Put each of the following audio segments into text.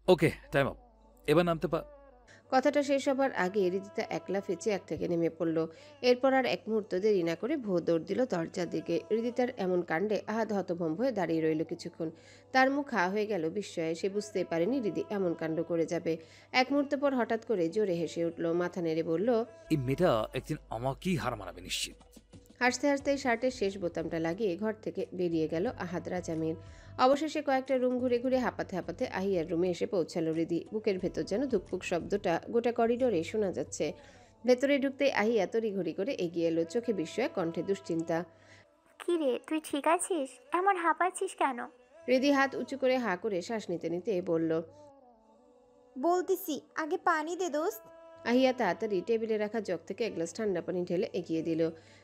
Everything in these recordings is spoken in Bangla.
ওকে, টাইম আপ। এবার নামতে কথাটা শেষ হবার আগে রিদিতা একলা চেয়ার থেকে নেমে পড়ল। এরপর আর এক মুহূর্ত দেরি না করে ভোঁ দৌড় দিল দরজার দিকে। রিদিতার এমন কাণ্ডে আহাদ হতভম্ব হয়ে দাঁড়িয়ে রইল কিছুক্ষণ। তার মুখ হা হয়ে গেল বিস্ময়ে। সে বুঝতেই পারেনি রিদি এমন কাণ্ড করে যাবে। এক মুহূর্ত পর হঠাৎ করে জোরে হেসে উঠল, মাথা নেড়ে বলল, এই মেয়েটা একদিন আমাকেই হার মানাবে নিশ্চিত। হাসতে হাসতে শার্টের শেষ বোতামটা লাগিয়ে ঘর থেকে বেরিয়ে গেল আহাদ রাজামির। অবশেষে কয়েকটা রুম ঘুরে ঘুরে হাঁপাতে হাঁপাতে আহিয়ার রুমে এসে পৌঁছালো রিদি। বুকের ভেতর যেন ধুকপুক শব্দটা গোটা করিডোরে শোনা যাচ্ছে। ভেতরে ঢুকতে আহিয়া তড়িঘড়ি করে এগিয়ে এলো, চোখে বিস্ময়, কণ্ঠে দুশ্চিন্তা। কি রে, তুই ঠিক আছিস? এমন হাঁপাচ্ছিস কেন? হৃদি হাত উঁচু করে হাঁ করে শ্বাস নিতে নিতে বলল। বলতেছি, আগে পানি দে দোস্ত। আহিয়া তাড়াতাড়ি টেবিলে রাখা জগ থেকে এক গ্লাস ঠান্ডা পানি ঢেলে এগিয়ে দিল।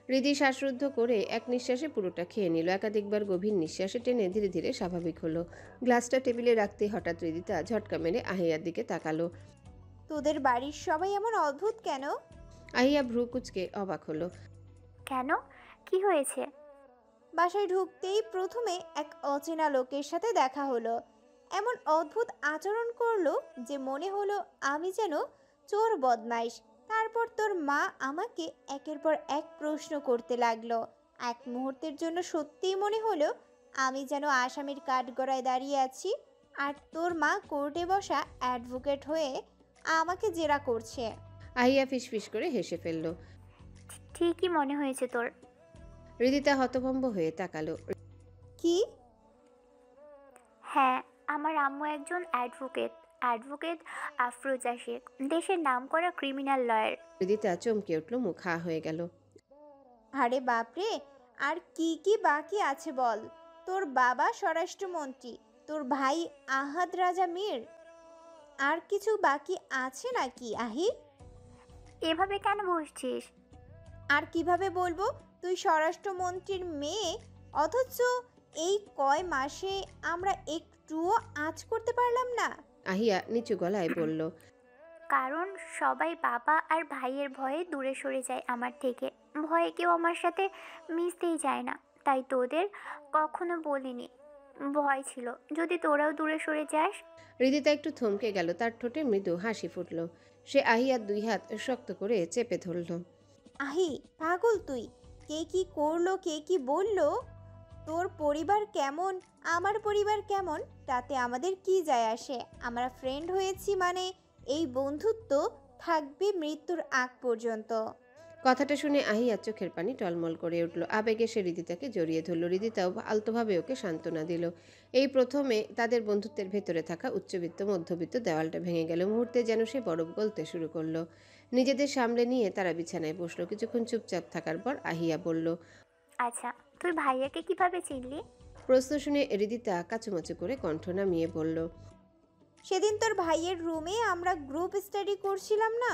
হৃদি শ্বাসরুদ্ধ করে এক নিঃশ্বাসে পুরোটা খেয়ে নিল। একাধিকবার গভীর নিঃশ্বাসে টেনে ধীরে ধীরে স্বাভাবিক হলো। গ্লাসটা টেবিলে রাখতে হঠাৎ হৃদিতা ঝটকা মেরে আহিয়ার দিকে তাকালো। তোদের বাড়ির সবাই এমন অদ্ভুত কেন? আহিয়া ভ্রু কুচকে অবাক হলো। কেন? কি হয়েছে? বাসায় ঢুকতেই প্রথমে এক অচেনা লোকের সাথে দেখা হলো। এমন অদ্ভুত আচরণ করলো যে মনে হলো আমি যেন চোর বদমাইশ। তারপর তোর মা আমাকে একের পর এক প্রশ্ন করতে লাগলো। এক মুহূর্তের জন্য সত্যিই মনে হলো আমি যেন আসামির কাঠগড়ায় দাঁড়িয়ে আছি, আর তোর মা কোর্টে বসা অ্যাডভোকেট হয়ে আমাকে জেরা করছে। আহিয়া ফিসফিস করে হেসে ফেলল। ঠিকই মনে হয়েছে তোর। হৃদিতা হতভম্ব হয়ে তাকালো। কি? হ্যাঁ, আমার আম্মু একজন অ্যাডভোকেট। অ্যাডভোকেট আফরোজা শেখ, দেশের নামকরা ক্রিমিনাল লয়ার। হৃদিতা চমকে উঠল, মুখ হা হয়ে গেল। আরে বাপরে, আর কি কি বাকি আছে বল। তোর বাবা স্বরাষ্ট্রমন্ত্রী, তোর ভাই আহাদ রাজা মীর, আর কিছু বাকি আছে নাকি আহি? এভাবে কেন বসছিস? আর কিভাবে বলবো, তুই স্বরাষ্ট্রমন্ত্রীর মেয়ে, অথচ এই কয় মাসে আমরা একটুও আঁচ করতে পারলাম না। আহিয়া নিচু গলায় বলল। কারণ সবাই বাবা আর ভাইয়ের ভয়ে দূরে সরে যায় আমার থেকে। ভয়ে কেউ আমার সাথে মিশতেই যায় না, তাই তোদের কখনো বলিনি। ভয় ছিল যদি তোরাও দূরে সরে যাস। হৃদিতা একটু থমকে গেল, তার ঠোঁটে মৃদু হাসি ফুটল। সে আহিয়ার দুই হাত শক্ত করে চেপে ধরল। আহি, পাগল তুই! কে কি করলো, কে কি বললো, তোর পরিবার কেমন, আমার পরিবার কেমন, তাতে আমাদের কি যায় আসে? আমরা ফ্রেন্ড হয়েছি মানে এই বন্ধুত্ব থাকবে মৃত্যুর আগ পর্যন্ত। কথাটা শুনে আহিয়ার চোখের পানি টলমল করে উঠল। আবেগে সে হৃদিতাকে জড়িয়ে ধরল। হৃদিতাও আলতোভাবে ওকে সান্ত্বনা দিল। এই প্রথমে তাদের বন্ধুত্বের ভেতরে থাকা উচ্চবিত্ত মধ্যবিত্ত দেওয়ালটা ভেঙে গেল। মুহূর্তে যেন সে বরফ গলতে শুরু করলো। নিজেদের সামলে নিয়ে তারা বিছানায় বসলো। কিছুক্ষণ চুপচাপ থাকার পর আহিয়া বলল। আচ্ছা, তুই ভাইয়াকে কিভাবে চিনলি? প্রশ্ন শুনে হৃদিতা কাচুমাচু করে কণ্ঠ নামিয়ে বলল। সেদিন তোর ভাইয়ের রুমে আমরা গ্রুপ স্টাডি করছিলাম না,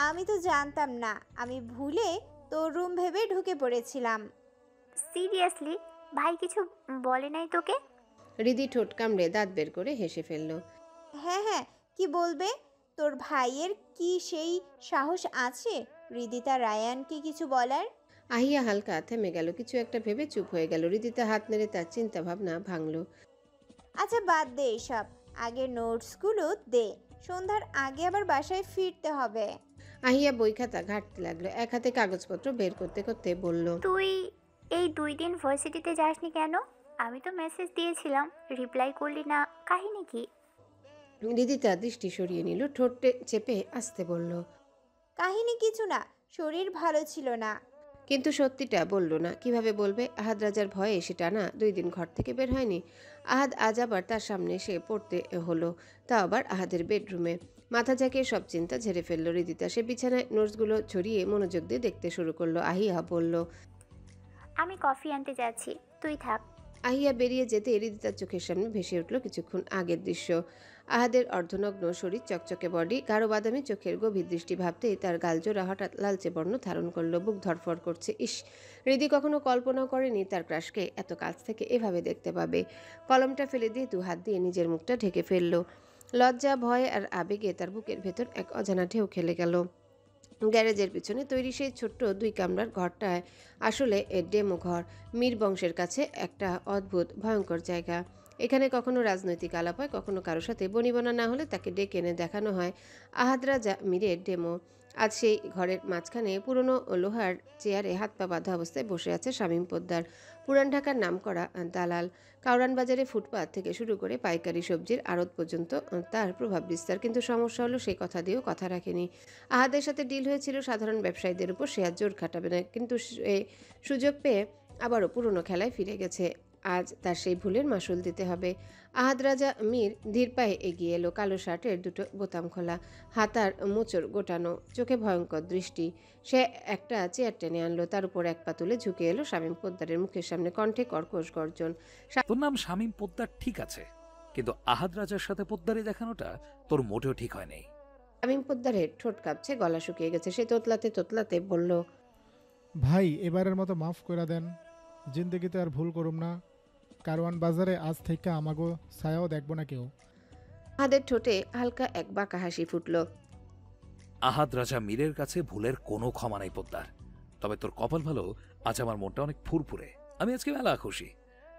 আমি তো জানতাম না, আমি ভুলে তোর রুম ভেবে ঢুকে পড়েছিলাম। সিরিয়াসলি? ভাই কিছু বলে নাই তোকে? হৃদি ঠোঁট কামড়ে দাঁত বের করে হেসে ফেলল। হ্যাঁ হ্যাঁ, কি বলবে? তোর ভাইয়ের কি সেই সাহস আছে হৃদিতা রায়ানকে কিছু বলার? আহিয়া হালকা থেমে গেল, কিছু একটা ভেবে চুপ হয়ে গেল। হৃদিতা হাত নেড়ে তার চিন্তা ভাবনা ভাঙল। আচ্ছা বাদ দে এসব, আগে নোটসগুলো দে, সন্ধ্যার আগে আবার বাসায় ফিরতে হবে। আহিয়া বই খাতা ঘাঁটতে লাগলো, এক হাতে কাগজপত্র বের করতে করতে বলল। তুই এই 2 দিন ভার্সিটিতে যাসনি কেন? আমি তো মেসেজ দিয়েছিলাম, রিপ্লাই করলি না, কাহিনী কি? হৃদিতা দৃষ্টি সরিয়ে নিল, ঠোঁটে চেপে আসতে বলল। কাহিনী কিছু না, শরীর ভালো ছিল না। কিন্তু সত্যিটা বলল না। কিভাবে বলবে? আহাদ রাজার ভয়ে সে টানা 2 দিন ঘর থেকে বের হয়নি। আহাদ আজ আবার তার সামনে এসে পড়তে হলো, তা আবার আহাদের বেডরুমে। মাথা ঝাঁকিয়ে সব চিন্তা ঝেড়ে ফেললো হৃদিতা। সে বিছানায় নোটসগুলো ছড়িয়ে মনোযোগ দিয়ে দেখতে শুরু করলো। আহিয়া বলল। আমি কফি আনতে যাচ্ছি, তুই থাক। আহিয়া বেরিয়ে যেতে হৃদিতার চোখের সামনে ভেসে উঠল কিছুক্ষণ আগের দৃশ্য। আহাদের অর্ধনগ্ন শরীর, চকচকে বডি, গাঢ় বাদামি চোখের গভীর দৃষ্টি ভাবতেই তার গালজোড়া হঠাৎ লালচে বর্ণ ধারণ করলো। বুক ধরফর করছে। ইস, হৃদি কখনো কল্পনাও করেনি তার ক্রাশকে এত কাছ থেকে এভাবে দেখতে পাবে। কলমটা ফেলে দিয়ে 2 হাত দিয়ে নিজের মুখটা ঢেকে ফেলল। লজ্জা, ভয় আর আবেগে তার বুকের ভেতর এক অজানা ঢেউ খেলে গেল। গ্যারেজের পিছনে তৈরি সেই ছোট্ট 2 কামরার ঘরটায় আসলে ডেমো ঘর। মীর বংশের কাছে একটা অদ্ভুত ভয়ঙ্কর জায়গা। এখানে কখনো রাজনৈতিক আলাপ হয়, কখনো কারো সাথে বনিবনা না হলে তাকে ডেকে এনে দেখানো হয় আহাদ রাজা মীরের ডেমো। আজ সেই ঘরের মাঝখানে পুরনো লোহার চেয়ারে হাত পা বাঁধা অবস্থায় বসে আছে শামীম পোদ্দার, পুরান ঢাকার নামকরা দালাল। কাউরান বাজারে ফুটপাত থেকে শুরু করে পাইকারি সবজির আড়ত পর্যন্ত তার প্রভাব বিস্তার। কিন্তু সমস্যা হলো সে কথা দিয়েও কথা রাখেনি। আহাদের সাথে ডিল হয়েছিল সাধারণ ব্যবসায়ীদের উপর, সে আর জোর খাটাবে না। কিন্তু সে সুযোগ পেয়ে আবারও পুরনো খেলায় ফিরে গেছে। আজ তার সেই ভুলের মাসুল দিতে হবে। আহাদ রাজা মীর ধীর পায়ে এগিয়ে এলো, কালো শার্টের দুটো বোতাম খোলা, হাতার মোচড় গোটানো, চোখে ভয়ঙ্কর দৃষ্টি। সে একটা চেয়ার টেনে আনলো, তার উপর এক পা তুলে ঝুঁকে এলো শামীম পোদ্দারের মুখের সামনে, কণ্ঠে কর্কশ গর্জন। তোর নাম শামীম পোদ্দার ঠিক আছে, কিন্তু আহাদ রাজার সাথে পোদ্দারি দেখানোটা তোর মোটেও ঠিক হয় নাই। শামীম পোদ্দারের ঠোঁট কাঁপছে, গলা শুকিয়ে গেছে। সে তোতলাতে তোতলাতে বলল, ভাই এবারের মতো মাফ করে দেন, জিন্দগিতে আর ভুল করুম না। কারওয়ান বাজারে আজ থেকে আমাগো ছায়াও দেখবো না কেউ। আহাদের ঠোঁটে হালকা এক বাঁকা হাসি ফুটল। আহাদ রাজা মীরের কাছে ভুলের কোনো ক্ষমা নাই পোদ্দার। তবে তোর কপাল ভালো, আজ আমার মনটা অনেক ফুরফুরে। আমি আজকে মেলা খুশি,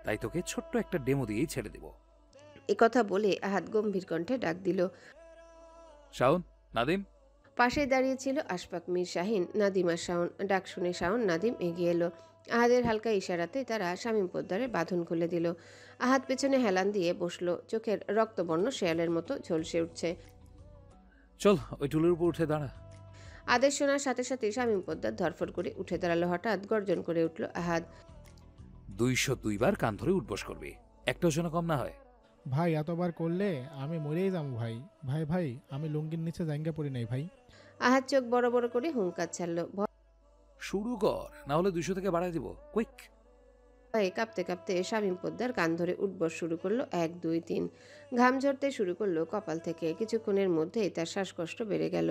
তাই তোকে ছোট্ট একটা ডেমো দিয়েই ছেড়ে দেব। কথা বলে আহাদ গম্ভীর কণ্ঠে ডাক দিল। শাওন, নাদিম। পাশে দাঁড়িয়ে ছিল আশফাক, মীর, শাহিন, নাদিম আর শাওন। ডাক শুনে শাওন, নাদিম এগিয়ে এলো। আহাদের হালকা ইশারাতে তারা শামীম পোদ্দারের বাঁধন খুলে দিল। আহাদ পেছনে হেলান দিয়ে বসলো, চোখের রক্তবর্ণ শেয়ালের মতো ঝলসে উঠছে। চল ওই টুলের উপর উঠে দাঁড়া। আদেশ শোনার সাথে সাথে শামীম পোদ্দার ধরফর করে উঠে দাঁড়ালো। হঠাৎ গর্জন করে উঠল আহাদ, 202 বার কান ধরে উঠবস করবি, একটাও যেন কম না হয়। ভাই এতবার করলে আমি মরেই যাবো ভাই। ভাই ভাই আমি লুঙ্গির নিচে জায়গা পড়ি নাই ভাই। আহাদ চোখ বড় বড় করে হুঙ্কার ছাড়ল। শুরু কর, না হলে 200 থেকে বাড়াই দিব, কুইক। ভয়ে কাঁপতে কাঁপতে শামীম পোদ্দার কান ধরে উঠবস শুরু করলো। 1 2 3 ঘাম ঝরতে শুরু করলো কপাল থেকে। কিছুক্ষণের মধ্যেই তার শ্বাসকষ্ট বেড়ে গেল।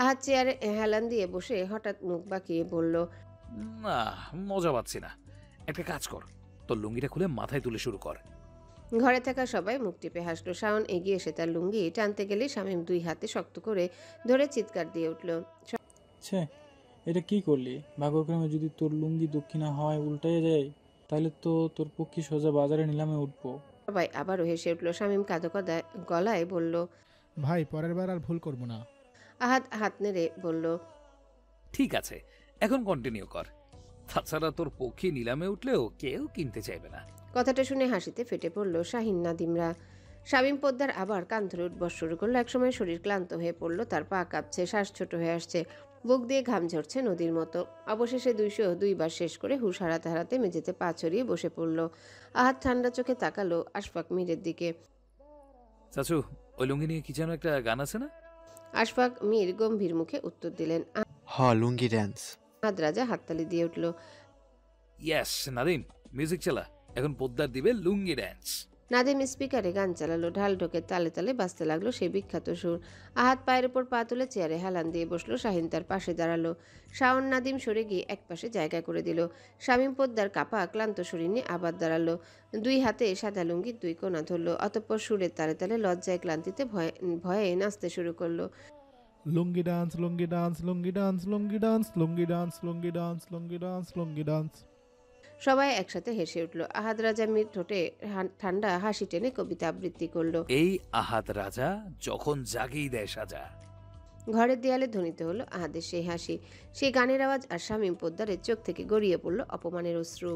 আহাদ চেয়ারে হেলান দিয়ে বসে হঠাৎ মুখ বাঁকিয়ে বলল, না, মজা পাচ্ছি না। একটা কাজ কর, তোর লুঙ্গিটা খুলে মাথায় তুলে শুরু কর। ঘরে থাকা সবাই মুখ টিপে হাসলো। শাওন এগিয়ে এসে তার লুঙ্গি টানতে গেলে শামীম 2 হাতে শক্ত করে ধরে চিৎকার দিয়ে উঠল। ছে, এটা কি করলি? ভাগ্যক্রমে যদি তোর লুঙ্গি দক্ষিণা হয় উল্টায় যায়, তাহলে তো তোর পক্ষে সোজা বাজারে নিলামে উঠবো। সবাই আবারও হেসে উঠল। শামীম কাঁদো কাঁদা গলায় বলল, ভাই পরের বার আর ভুল করবো না। আহাদ হাত নেড়ে বলল, ঠিক আছে, এখন কন্টিনিউ কর। তাছাড়া তোর পক্ষে নিলামে উঠলেও কেউ কিনতে চাইবে না। কথাটা শুনে হাসিতে ফেটে পড়ল শাহিন, নাদিমরা। শামীম পোদ্দার আবার কান ধরে উঠবস শুরু করলো। একসময় শরীর ক্লান্ত হয়ে পড়ল, তার পা কাঁপছে, শ্বাস ছোট হয়ে আসছে, বুক দিয়ে ঘাম ঝরছে নদীর মতো। অবশেষে 202 বার শেষ করে হুঁশ হারাতে হারাতে মেঝেতে পা ছড়িয়ে বসে পড়ল। আহাদ ঠান্ডা চোখে তাকালো আশফাক মীরের দিকে। চাচু, ওই লুঙ্গি নিয়ে কি যেন একটা গান আছে না? আশফাক মীর গম্ভীর মুখে উত্তর দিলেন। লুঙ্গি ড্যান্স। আহাদ রাজা হাততালি দিয়ে উঠল। ইয়েস নাদিম, মিউজিক চালা, এখন পোদ্দার দিবে লুঙ্গি ড্যান্স। নাদিম স্পিকারে গান চালালো, ঢাল ঢোকে তালে তালে বাজতে লাগলো সেই বিখ্যাত সুর। আহাত পায়ের উপর পা তুলে চেয়ারে হেলান দিয়ে বসলো। শাহিন তার পাশে দাঁড়ালো। শাওন, নাদিম সরে গিয়ে এক পাশে জায়গা করে দিল। শামীম পোদ্দার কাপা ক্লান্ত শরীর নিয়ে আবার দাঁড়ালো, 2 হাতে সাদা লুঙ্গির 2 কোণা ধরলো। অতঃপর সুরের তালে তালে লজ্জায় ক্লান্তিতে ভয়ে ভয়ে নাচতে শুরু করলো। লুঙ্গি ডান্স লুঙ্গি ডান্স লুঙ্গি ডান্স লুঙ্গি ডান্স লুঙ্গি ডান্স লুঙ্গি ডান্স লুঙ্গি ডান্স লুঙ্গি ডান্স। সবাই একসাথে হেসে উঠল। আহাদ রাজা মীর ঠোঁটে ঠান্ডা হাসি টেনে কবিতা আবৃত্তি করলো। এই আহাদ রাজা যখন জাগেই দেয় সাজা। ঘরের দেয়ালে ধ্বনিত হলো আহাদের সেই হাসি, সেই গানের আওয়াজ, আর শামীম পোদ্দারের চোখ থেকে গড়িয়ে পড়ল অপমানের অশ্রু।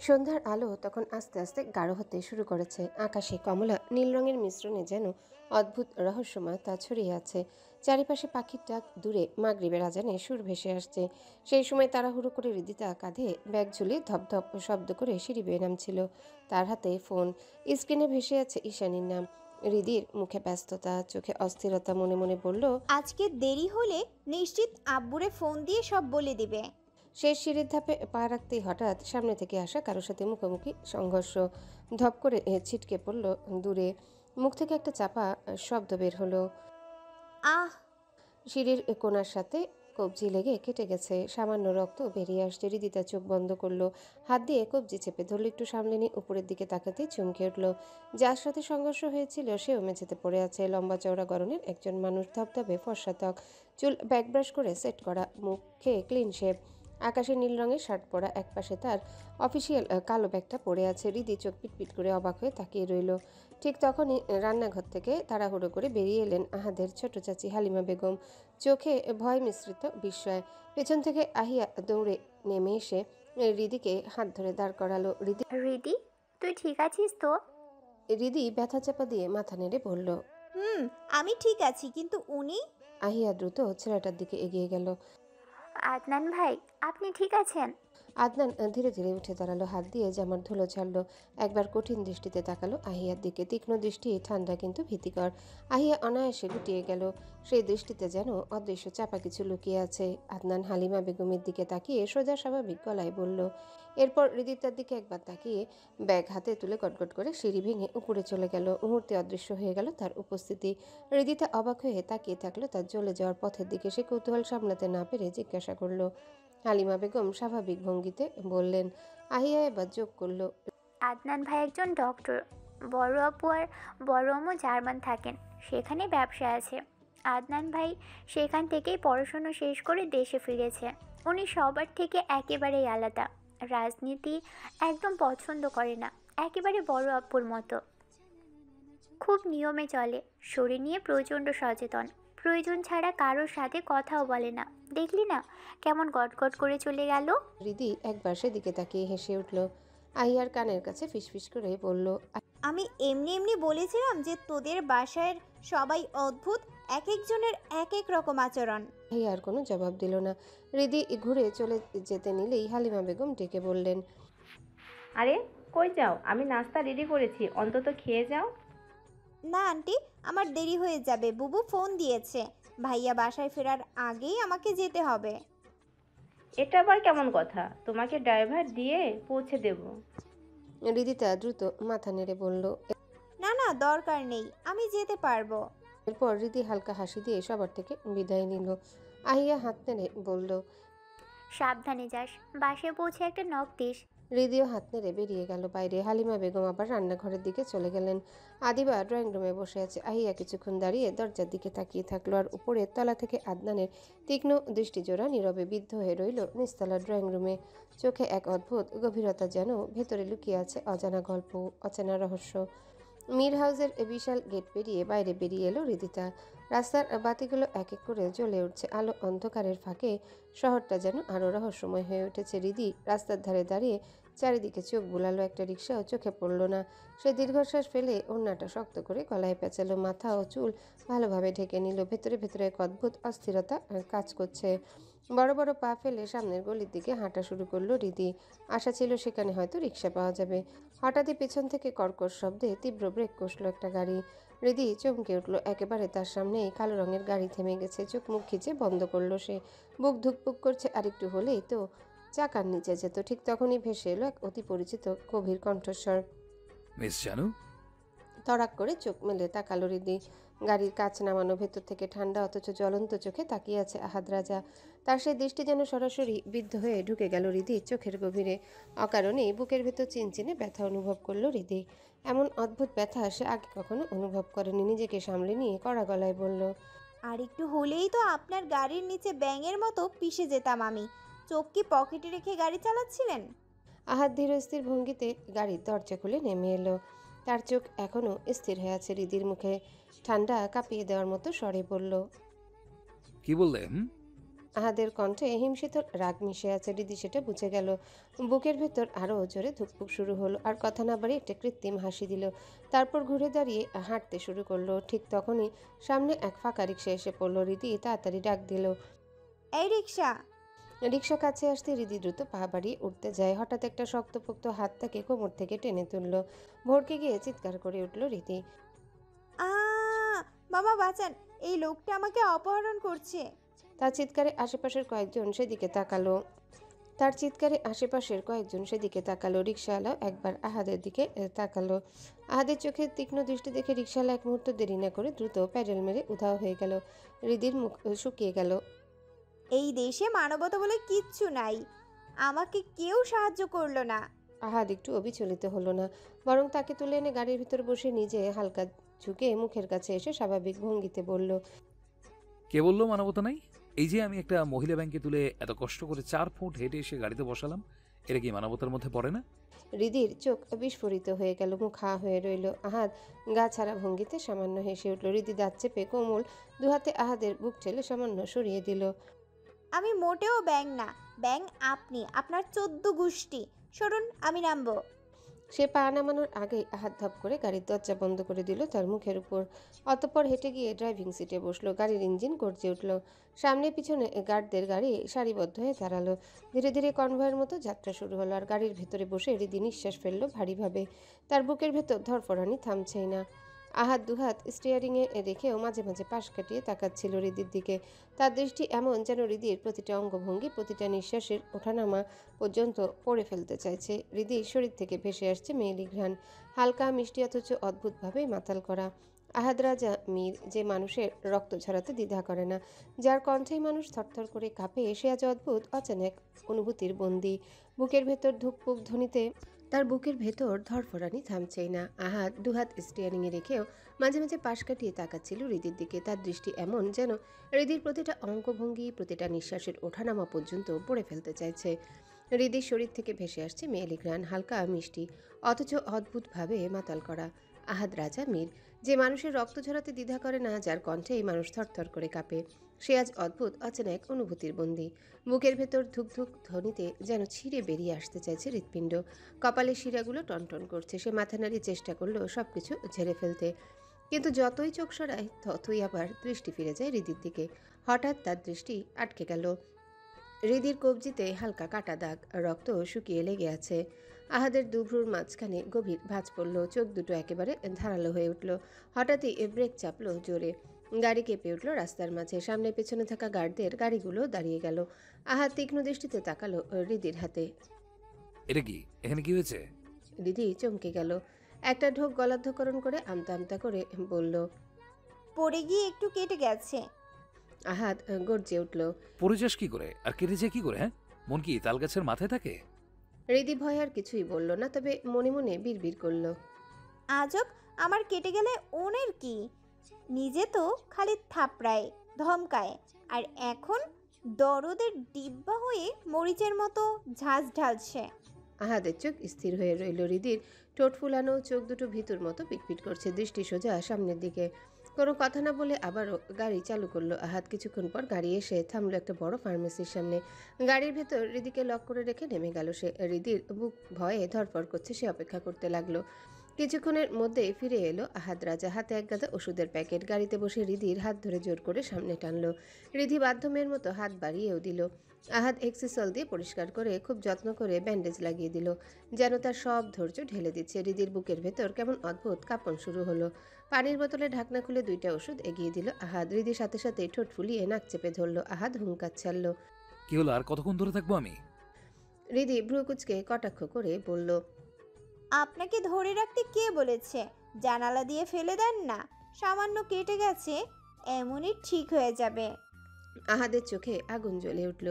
সন্ধ্যার আলো তখন আস্তে আস্তে গাঢ় হতে শুরু করেছে। আকাশে কমলা নীল রঙের মিশ্রণে যেন অদ্ভুত রহস্যময়তা ছড়িয়ে আছে। চারিপাশে পাখির ডাক, দূরে মাগরিবের আজানে সুর ভেসে আসছে। সেই সময় তাড়াহুড়ো করে হৃদিতা কাঁধে ব্যাগ ঝুলিয়ে ধপধপ শব্দ করে সিঁড়ি বেয়ে নামছিল। তার হাতে ফোন, স্ক্রিনে ভেসে আছে ঈশানীর নাম। হৃদির মুখে ব্যস্ততা, চোখে অস্থিরতা, মনে মনে বলল, আজকে দেরি হলে নিশ্চিত আব্বুরে ফোন দিয়ে সব বলে দিবে। শেষ সিঁড়ির ধাপে পা রাখতেই হঠাৎ সামনে থেকে আসা কারোর সাথে মুখোমুখি সংঘর্ষ। ধপ করে ছিটকে পড়ল দূরে। মুখ থেকে একটা চাপা শব্দ বের হলো। আহ! সিঁড়ির কোণার সাথে কবজি লেগে কেটে গেছে, সামান্য রক্ত বেরিয়ে আসছে। হৃদিতা চোখ বন্ধ করলো, হাত দিয়ে কবজি চেপে ধরল। একটু সামনে নিয়ে উপরের দিকে তাকাতেই চমকে উঠল। যার সাথে সংঘর্ষ হয়েছিল সেও মেঝেতে পড়ে আছে। লম্বা চওড়া গড়নের একজন মানুষ, ধবধবে ফর্সা ত্বক, চুল ব্যাকব্রাশ করে সেট করা, মুখে ক্লিন শেভ, আকাশে নীল রঙের শার্ট পরা, একপাশে তার অফিসিয়াল কালো ব্যাগটা পড়ে আছে। হৃদি চোখ পিটপিট করে অবাক হয়ে তাকিয়ে রইল। ঠিক তখনই রান্নাঘর থেকে তাড়াহুড়ো করে বেরিয়ে এলেন আহাদের ছোট চাচি হালিমা বেগম, চোখে ভয় মিশ্রিত বিস্ময়। পেছন থেকে আহিয়া দৌড়ে নেমে এসে হৃদিকে হাত ধরে দাঁড় করালো। রিদি, তুই ঠিক আছিস তো? হৃদি ব্যথা চাপা দিয়ে মাথা নেড়ে বলল। আমি ঠিক আছি, কিন্তু উনি? আহিয়া দ্রুত ছেলেটার দিকে এগিয়ে গেল। আদনান ভাই, আপনি ঠিক আছেন? আদনান ধীরে ধীরে উঠে দাঁড়ালো, হাত দিয়ে জামার ধুলো ছাড়লো। একবার কঠিন দৃষ্টিতে তাকালো আহিয়ার দিকে, তীক্ষ্ণ দৃষ্টি, ঠান্ডা কিন্তু ভীতিকর। আহিয়া অনায়াসে গুটিয়ে গেল। সেই দৃষ্টিতে যেন অদৃশ্য চাপা কিছু লুকিয়ে আছে। আদনান হালিমা বেগমের দিকে তাকিয়ে সোজা স্বাভাবিক গলায় বলল। এরপর হৃদিতার দিকে একবার তাকিয়ে ব্যাগ হাতে তুলে গটগট করে সিঁড়ি ভেঙে উপরে চলে গেল। মুহূর্তে অদৃশ্য হয়ে গেল তার উপস্থিতি। হৃদিতা অবাক হয়ে তাকিয়ে থাকলো তার চলে যাওয়ার পথের দিকে। সে কৌতূহল সামলাতে না পেরে জিজ্ঞাসা করলো। হালিমা বেগম স্বাভাবিক ভঙ্গিতে বললেন। আহিয়া এবার যোগ করলো। আদনান ভাই একজন ডক্টর। বড় আপু আর বড় আম্মু জার্মান থাকেন, সেখানে ব্যবসা আছে। আদনান ভাই সেখান থেকেই পড়াশুনো শেষ করে দেশে ফিরেছে। উনি সবার থেকে একেবারেই আলাদা। রাজনীতি একদম পছন্দ করে না, একেবারে বড় আপুর মতো। খুব নিয়মে চলে, শরীর নিয়ে প্রচণ্ড সচেতন। প্রয়োজন ছাড়া কারোর সাথে কথাও বলে না। দেখলি না কেমন গটগট করে চলে গেল? হৃদি একবার সেদিকে তাকিয়ে হেসে উঠল। আহিয়ার কানের কাছে ফিসফিস করে বলল। আমি এমনি এমনি বলেছিলাম যে তোদের বাসায় সবাই অদ্ভুত, এক একজনের এক এক রকম আচরণ। আহিয়ার কোনো জবাব দিল না। হৃদি ঘুরে চলে যেতে নিলেই হালিমা বেগম ডেকে বললেন। আরে কই যাও? আমি নাস্তা রেডি করেছি, অন্তত খেয়ে যাও। না আন্টি, আমার দেরি হয়ে যাবে, বুবু ফোন দিয়েছে। ভাইয়া বাসায় ফেরার আগেই আমাকে যেতে হবে। এটা আবার কেমন কথা? তোমাকে ড্রাইভার দিয়ে পৌঁছে দেব। হৃদিতা দ্রুত মাথা নেড়ে বলল। না না, দরকার নেই, আমি যেতে পারবো। এরপর হৃদি হালকা হাসি দিয়ে সবার থেকে বিদায় নিল। আহিয়া হাত নেড়ে বলল। সাবধানে যাস, বাসায় পৌঁছে একটা নখ দিস। হৃদিও হাত নেড়ে বেরিয়ে গেল বাইরে। হালিমা বেগম আবার রান্নাঘরের দিকে চলে গেলেন। আদিবা ড্রয়িং রুমে বসে আছে। আহিয়া কিছুক্ষণ দাঁড়িয়ে দরজার দিকে তাকিয়ে থাকলো, আর উপরের তলা থেকে আদনানের তীক্ষ্ণ দৃষ্টিজোড়া নীরবে বিদ্ধ হয়ে রইল নিচতলা ড্রয়িং রুমে। চোখে এক অদ্ভুত গভীরতা, যেন ভেতরে লুকিয়ে আছে অজানা গল্প, অচেনা রহস্য। মীর হাউসের বিশাল গেট পেরিয়ে বাইরে বেরিয়ে এলো হৃদিতা। রাস্তার বাতিগুলো এক এক করে জ্বলে উঠছে আলো অন্ধকারের ফাঁকে। শহরটা যেন আরও রহস্যময় হয়ে উঠেছে। হৃদি রাস্তার ধারে দাঁড়িয়ে চারিদিকে চোখ বুলালো। একটা রিক্সাও চোখে পড়ল না। সে দীর্ঘশ্বাস ফেলে ওড়নাটা শক্ত করে গলায় পেঁচালো, মাথা ও চুল ভালোভাবে ঢেকে নিল। ভেতরে ভেতরে এক অদ্ভুত অস্থিরতা কাজ করছে। বড় বড় পা ফেলে সামনের গলির দিকে হাঁটা শুরু করলো হৃদি। আশা ছিল সেখানে হয়তো রিক্সা পাওয়া যাবে। হঠাৎই পেছন থেকে কর্কশ শব্দে তীব্র ব্রেক কষল একটা গাড়ি। হৃদি চমকে উঠল। একেবারে তার সামনেই কালো রঙের গাড়ি থেমে গেছে। চোখ মুখ খিচে বন্ধ করলো সে। বুক ধুকপুক করছে। আরেকটু হলেই তো চাকার নিচে যেত। ঠিক তখনই ভেসে এলো এক অতি পরিচিত গভীর কণ্ঠস্বর। মিস জানু। তড়াক করে চোখ মেলে তাকালো হৃদি। গাড়ির কাচ নামানো, ভেতর থেকে ঠান্ডা অথচ জ্বলন্ত চোখে তাকিয়ে আছে আহাদ রাজা। তার সেই দৃষ্টি যেন সরাসরি বিদ্ধ হয়ে ঢুকে গেল হৃদির চোখের গভীরে। অকারণেই বুকের ভেতর চিনচিনে ব্যথা অনুভব করলো হৃদি। এমন অদ্ভুত ব্যথা সে আগে কখনো অনুভব করেনি। নিজেকে সামলে নিয়ে কড়া গলায় বলল। আর একটু হলেই তো আপনার গাড়ির নিচে ব্যাঙের মতো পিষে যেতাম আমি। চোখ কি পকেটে রেখে গাড়ি চালাচ্ছিলেন? আহাদ ধীরস্থির ভঙ্গিতে গাড়ির দরজা খুলে নেমে এলো। তার চোখ এখনো স্থির হয়ে আছে হৃদির মুখে। ঠান্ডা কাঁপিয়ে দেওয়ার মতো স্বরে বলল। কি বললে? আহাদের কণ্ঠে হিমশীতল রাগ মিশে আছে। হৃদি সেটা বুঝে গেল। বুকের ভেতর আরও জোরে ধুকপুক শুরু হলো। আর কথা না বাড়িয়ে একটা কৃত্রিম হাসি দিল। তারপর ঘুরে দাঁড়িয়ে হাঁটতে শুরু করলো। ঠিক তখনই সামনে এক ফাঁকা রিক্সা এসে পড়লো। হৃদি তাড়াতাড়ি ডাক দিল। এই রিক্সা! রিক্সা কাছে আসতে হৃদি দ্রুত পা বাড়িয়ে উঠতে যায়। হঠাৎ একটা শক্তপোক্ত হাত তাকে কোমর থেকে টেনে তুলল। ভড়কে গিয়ে চিৎকার করে উঠল হৃদি। আ বাবা বাঁচান, এই লোকটা আমাকে অপহরণ করছে। তার চিৎকারে আশেপাশের কয়েকজন সেদিকে তাকালো। রিক্সাওয়ালাও একবার আহাদের দিকে তাকালো। আহাদের চোখে তীক্ষ্ণ দৃষ্টি দেখে রিক্সাওয়ালা এক মুহূর্ত দেরি না করে দ্রুত প্যাডেল মেরে উধাও হয়ে গেল। হৃদির মুখ শুকিয়ে গেল। এই দেশে মানবতা বলে কিচ্ছু নাই, আমাকে কেউ সাহায্য করলো না। আহাদ একটু অবিচলিত হলো না, বরং তাকে তুলে এনে গাড়ির ভিতর বসে নিজে হালকা ঝুঁকে মুখের কাছে এসে স্বাভাবিক ভঙ্গিতে বলল। কে বললো মানবতা নাই? এই যে আমি একটা মহিলা ব্যাংকে তুলে এত কষ্ট করে 4 ফুট হেঁটে এসে গাড়িতে বসালাম, এটা কি মানবতার মধ্যে পড়ে না? হৃদির চোখ বিস্ফোরিত হয়ে গেল, মুখ হা হয়ে রইল। আহাদ গা ছাড়া ভঙ্গিতে সামান্য হেসে উঠল। হৃদি দাঁত চেপে কোমল দুহাতে আহাদের বুক ঠেলে সামান্য সরিয়ে দিল। আমি মোটেও ব্যাং না, ব্যাং আপনি, আপনার 14 গোষ্ঠী। সরুন, আমি নামবো। সে পা নামানোর আগেই আহাত ধপ করে গাড়ির দরজা বন্ধ করে দিল তার মুখের উপর। অতঃপর হেঁটে গিয়ে ড্রাইভিং সিটে বসলো। গাড়ির ইঞ্জিন গর্জে উঠল। সামনে পিছনে গার্ডদের গাড়ি সারিবদ্ধ হয়ে দাঁড়ালো। ধীরে ধীরে কনভয়ের মতো যাত্রা শুরু হলো। আর গাড়ির ভেতরে বসে হৃদি নিঃশ্বাস ফেললো ভারীভাবে। তার বুকের ভেতর ধরফরানি থামছেই না। আহাত দুহাত স্টিয়ারিংয়ে রেখেও মাঝে মাঝে পাশ কাটিয়ে তাকাচ্ছিল হৃদির দিকে। তার দৃষ্টি এমন যেন হৃদির প্রতিটা অঙ্গভঙ্গি, প্রতিটা নিঃশ্বাসের ওঠানামা পর্যন্ত পড়ে ফেলতে চাইছে। হৃদির শরীর থেকে ভেসে আসছে মেয়েলি ঘ্রাণ, হালকা মিষ্টি অথচ অদ্ভুতভাবে মাতাল করা। আহাদ রাজা মীর, যে মানুষের রক্ত ঝরাতে দ্বিধা করে না, যার কণ্ঠেই মানুষ থরথর করে কাঁপে, সে আজ অদ্ভুত অচানক অনুভূতির বন্দী। বুকের ভেতর ধুকপুক ধ্বনিতে তার বুকের ভেতর ধরফরানি থামছেই না। আহাদ দুহাত স্টিয়ারিংয়ে রেখেও মাঝে মাঝে পাশ কাটিয়ে তাকাচ্ছিল হৃদির দিকে। তার দৃষ্টি এমন যেন হৃদির প্রতিটা অঙ্গভঙ্গি, প্রতিটা নিঃশ্বাসের ওঠানামা পর্যন্ত পড়ে ফেলতে চাইছে। হৃদির শরীর থেকে ভেসে আসছে মেয়েলি ঘ্রাণ, হালকা মিষ্টি অথচ অদ্ভুতভাবে মাতাল করা। আহাদ রাজা মীর, যে মানুষের রক্ত ঝরাতে দ্বিধা করে না, যার কণ্ঠে এই মানুষ থরথর করে কাঁপে, সে আজ অদ্ভুত অচেনা অনুভূতির বন্দী। বুকের ভেতর ধুকধুক ধ্বনিতে যেন ছিঁড়ে বেরিয়ে আসতে চাইছে হৃৎপিণ্ড। কপালের শিরাগুলো টনটন করছে। সে মাথা নাড়িয়ে চেষ্টা করলো সবকিছু ঝেড়ে ফেলতে, কিন্তু যতই চোখ সরায় ততই আবার দৃষ্টি ফিরে যায় হৃদির দিকে। হঠাৎ তার দৃষ্টি আটকে গেল। হৃদির কবজিতে হালকা কাটা দাগ, রক্ত শুকিয়ে লেগে আছে। আহাদের দুভ্রুর মাঝখানে গভীর ভাঁজ পড়ল, চোখ দুটো একেবারে ধারালো হয়ে উঠল। হঠাৎই ব্রেক চাপলো জোরে। গাড়ি কেঁপে উঠল রাস্তার মাঝে। সামনে পেছনে থাকা গার্ডদের গাড়িগুলো দাঁড়িয়ে গেল। আহাদ তীক্ষ্ণ দৃষ্টিতে তাকালো হৃদির হাতে। এটা কি? এখানে কি হয়েছে? হৃদি চমকে গেল। একটা ঢোক গলাধকরণ করে আমতা আমতা করে বলল। পড়ে গিয়ে একটু কেটে গেছে। আহাদ গর্জে উঠল। পড়ে যাস কি করে আর কেটেছে কি করে? হ্যাঁ, মন কি তাল গাছের মাথায় থাকে? হৃদি ভয় আর কিছুই বলল না, তবে মনে মনে বিড়বিড় করল। আজব, আমার কেটে গেলে ওনের কি? নিজে তো খালি থাপড়ায়, ধমকায়, আর এখন দরদের ডিব্বা হয়ে মরিচের মতো ঝাঁজ ঢালছে। আহাদের চোখ স্থির হয়ে রইল। হৃদির ঠোঁট ফুলানো, চোখ দুটো ভিতর মতো পিটপিট করছে, দৃষ্টি সোজা সামনের দিকে। কোনো কথা না বলে আবারও গাড়ি চালু করলো আহাদ। কিছুক্ষণ পর গাড়ি এসে থামলো একটা বড় ফার্মেসির সামনে। গাড়ির ভেতর হৃদিকে লক করে রেখে নেমে গেল সে। হৃদির বুক ভয়ে ধরফর করছে, সে অপেক্ষা করতে লাগলো। কিছুক্ষণের মধ্যেই ফিরে এলো আহাদ রাজা, হাতে এক গাদা ওষুধের প্যাকেট। গাড়িতে বসে হৃদির হাত ধরে জোর করে সামনে টানলো। হৃদি বাধ্যমের মতো হাত বাড়িয়েও দিল। আহাদ এক্সিসল দিয়ে পরিষ্কার করে খুব যত্ন করে ব্যান্ডেজ লাগিয়ে দিল, যেন তার সব ধৈর্য ঢেলে দিচ্ছে। হৃদির বুকের ভেতর কেমন অদ্ভুত কাঁপন শুরু হলো। পানির বোতলে ঢাকনা খুলে 2টা ওষুধ এগিয়ে দিল আহাদ। হৃদির সাথে সাথে ঠোঁট ফুলিয়ে নাক চেপে ধরলো। আহাদ হুঙ্কার ছাড়ল। কি হলো? আর কতক্ষণ ধরে থাকবো আমি? হৃদি ভ্রুকুচকে কটাক্ষ করে বলল। আপনাকে ধরে রাখতে কে বলেছে? জানালা দিয়ে ফেলে দেন না, সামান্য কেটে গেছে, এমনই ঠিক হয়ে যাবে। আহাদের চোখে আগুন জ্বলে উঠল।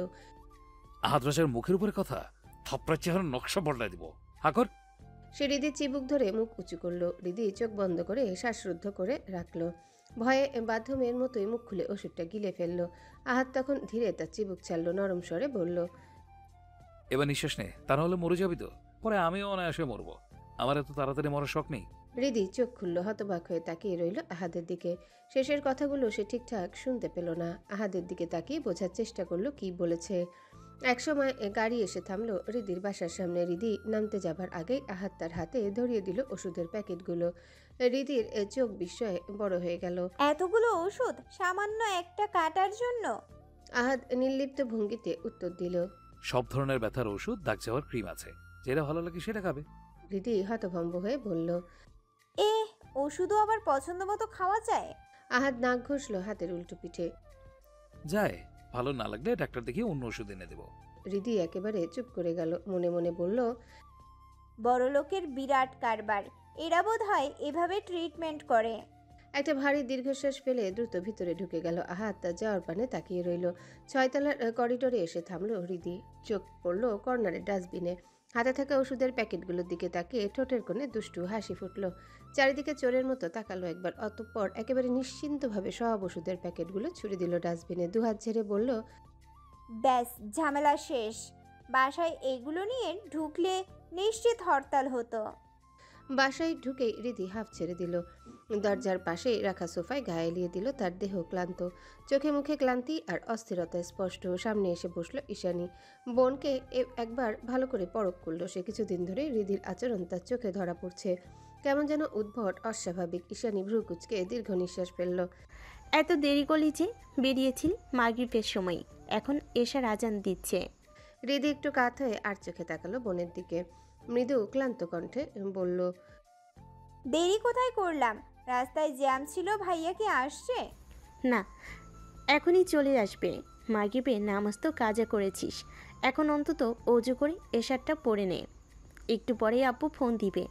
আহাদ রাজার মুখের উপরে কথা? থাপড়ার চেহারা নকশা বদলায় দিব। হাকর। সে হৃদির চিবুক ধরে মুখ উঁচু করলো। হৃদি চোখ বন্ধ করে শ্বাসরুদ্ধ করে রাখলো। ভয়ে বাধ্যমের মতোই মুখ খুলে ওষুধটা গিলে ফেললো। আহাদ তখন ধীরে তার চিবুক ছাড়লো, নরম স্বরে বলল। এবার নিঃশ্বাস নে, তা নাহলে মরে যাবি তো। পরে আমিও অনায়াসে মরবো। আমার এত তাড়াতাড়ি মরার শখ নেই। হৃদি চোখ খুলল, হতবাক হয়ে তাকিয়ে রইল আহাদের দিকে। শেষের কথাগুলো সে ঠিকঠাক শুনতে পেল না। আহাদের দিকে তাকিয়ে বোঝার চেষ্টা করলো কি বলেছে। একসময় গাড়ি এসে থামলো হৃদির বাসার সামনে। হৃদি নামতে যাবার আগেই আহাদ তার হাতে ধরিয়ে দিল ওষুধের প্যাকেটগুলো। হৃদির চোখ বিস্ময়ে বড় হয়ে গেল। এতগুলো ওষুধ সামান্য একটা কাটার জন্য? আহাদ নির্লিপ্ত ভঙ্গিতে উত্তর দিল। সব ধরনের ব্যথার ওষুধ, দাগ যাওয়ার ক্রিম আছে, যেটা ভালো লাগে সেটা খাবে। হৃদি হতভম্ব হয়ে বলল। এ, ওষুধও আবার পছন্দ মতো খাওয়া যায়? আহাদ নাক ঘষল হাতের উল্টো পিঠে। যায়, ভালো না লাগলে ডাক্তার দেখিয়ে অন্য ওষুধ এনে দেবো। হৃদি একেবারে চুপ করে গেল। মনে মনে বলল, বড় লোকের বিরাট কারবার, এরা বোধ হয় এভাবে ট্রিটমেন্ট করে। একটা ভারী দীর্ঘশ্বাস ফেলে দ্রুত ভিতরে ঢুকে গেল আহাদ। তার যাওয়ার পানে তাকিয়ে রইল। 6 তলার করিডোরে এসে থামলো হৃদি। চোখ পড়ল কর্নারের ডাস্টবিনে। হাতে থাকা ওষুধের প্যাকেটগুলোর দিকে তাকিয়ে ঠোঁটের কোণে দুষ্টু হাসি ফুটল। চারিদিকে চোরের মতো তাকালো একবার, অতঃপর একেবারে নিশ্চিন্তভাবে সব ওষুধের প্যাকেটগুলো ছুড়ে দিল ডাস্টবিনে। দুহাত ঝেড়ে বলল, ব্যাস, ঝামেলা শেষ। বাসায় এগুলো নিয়ে ঢুকলে নিশ্চিত হরতাল হতো। বাসায় ঢুকেই রিধি হাঁফ ছেড়ে দিল। দরজার পাশেই রাখা সোফায় গা এলিয়ে দিল। তার দেহ ক্লান্ত, চোখে মুখে ক্লান্তি আর অস্থিরতা স্পষ্ট। সামনে এসে বসল ঈশানী। বোনকে একবার ভালো করে পরখ করলো সে। কিছুদিন ধরে রিধির আচরণ তার চোখে ধরা পড়ছে, কেমন যেন উদ্ভট, অস্বাভাবিক। ঈশানী ভ্রু কুঁচকে দীর্ঘ নিঃশ্বাস ফেলল। এত দেরি করলি যে? বেরিয়েছিল মাগরিবের সময়, এখন এশার আজান দিচ্ছে। রিধি একটু কাত হয়ে আর চোখে তাকালো বোনের দিকে। মৃদু ক্লান্ত কণ্ঠে বলল, দেরি কোথায় করলাম? রাস্তায় জ্যাম ছিল। ভাইয়া কি আসছে? না, এখনই চলে আসবে। মাগরিবে নামাজ তো কাজা করেছিস, এখন অন্তত অজু করে এশারটা পড়ে নে। একটু পরেই আব্বু ফোন দিবে,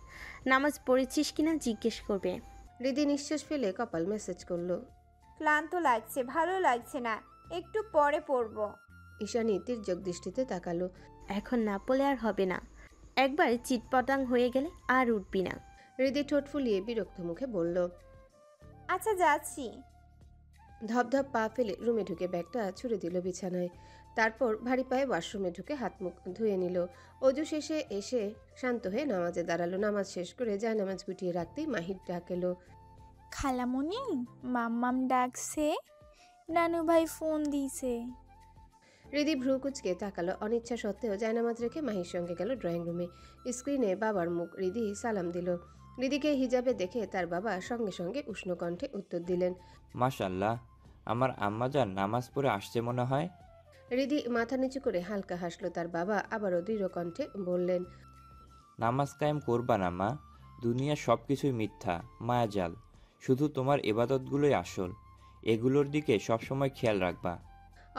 নামাজ পড়েছিস কিনা জিজ্ঞেস করবে। রিধি নিঃশ্বাস ফেলে কপাল মেসেজ করলো। ক্লান্ত লাগছে, ভালো লাগছে না, একটু পরে পড়বো। ঈশানী তির্যক দৃষ্টিতে তাকালো। এখন না পড়লে আর হবে না, একবার চিটপটাং হয়ে গেলে আর উঠবি না। হৃদি ঠোঁট ফুলিয়ে বিরক্ত মুখে বলল, আচ্ছা যাচ্ছি। ধপধপ পা ফেলে রুমে ঢুকে ব্যাগটা ছুড়ে দিল বিছানায়। তারপর ভারী পায়ে ওয়াশরুমে ঢুকে হাত মুখ ধুয়ে নিল। অজু শেষে এসে শান্ত হয়ে নামাজে দাঁড়ালো। নামাজ শেষ করে যায় নামাজ গুটিয়ে রাখতেই মাহির ডাক এলো। খালামণি, মাম্মাম ডাকছে, নানু ভাই ফোন দিছে। হৃদি ভ্রু কুচকে তাকালো। অনিচ্ছা সত্ত্বেও জায়নামাজ রেখে মাহির সঙ্গে গেল ড্রয়িং রুমে। স্ক্রিনে বাবার মুখ। হৃদি সালাম দিল। হৃদিকে হিজাবে দেখে তার বাবা সঙ্গে সঙ্গে উষ্ণ কণ্ঠে উত্তর দিলেন, মাশাল্লাহ, আমার আম্মাজান নামাজ পড়ে আসছে মনে হয়। হৃদি মাথা নিচু করে হালকা হাসলো। তার বাবা আবারও দৃঢ় কণ্ঠে বললেন, নামাজ কায়েম করবা না মা, দুনিয়ার সব কিছুই মিথ্যা, মায়াজাল, শুধু তোমার এবাদতগুলোই আসল, এগুলোর দিকে সবসময় খেয়াল রাখবা।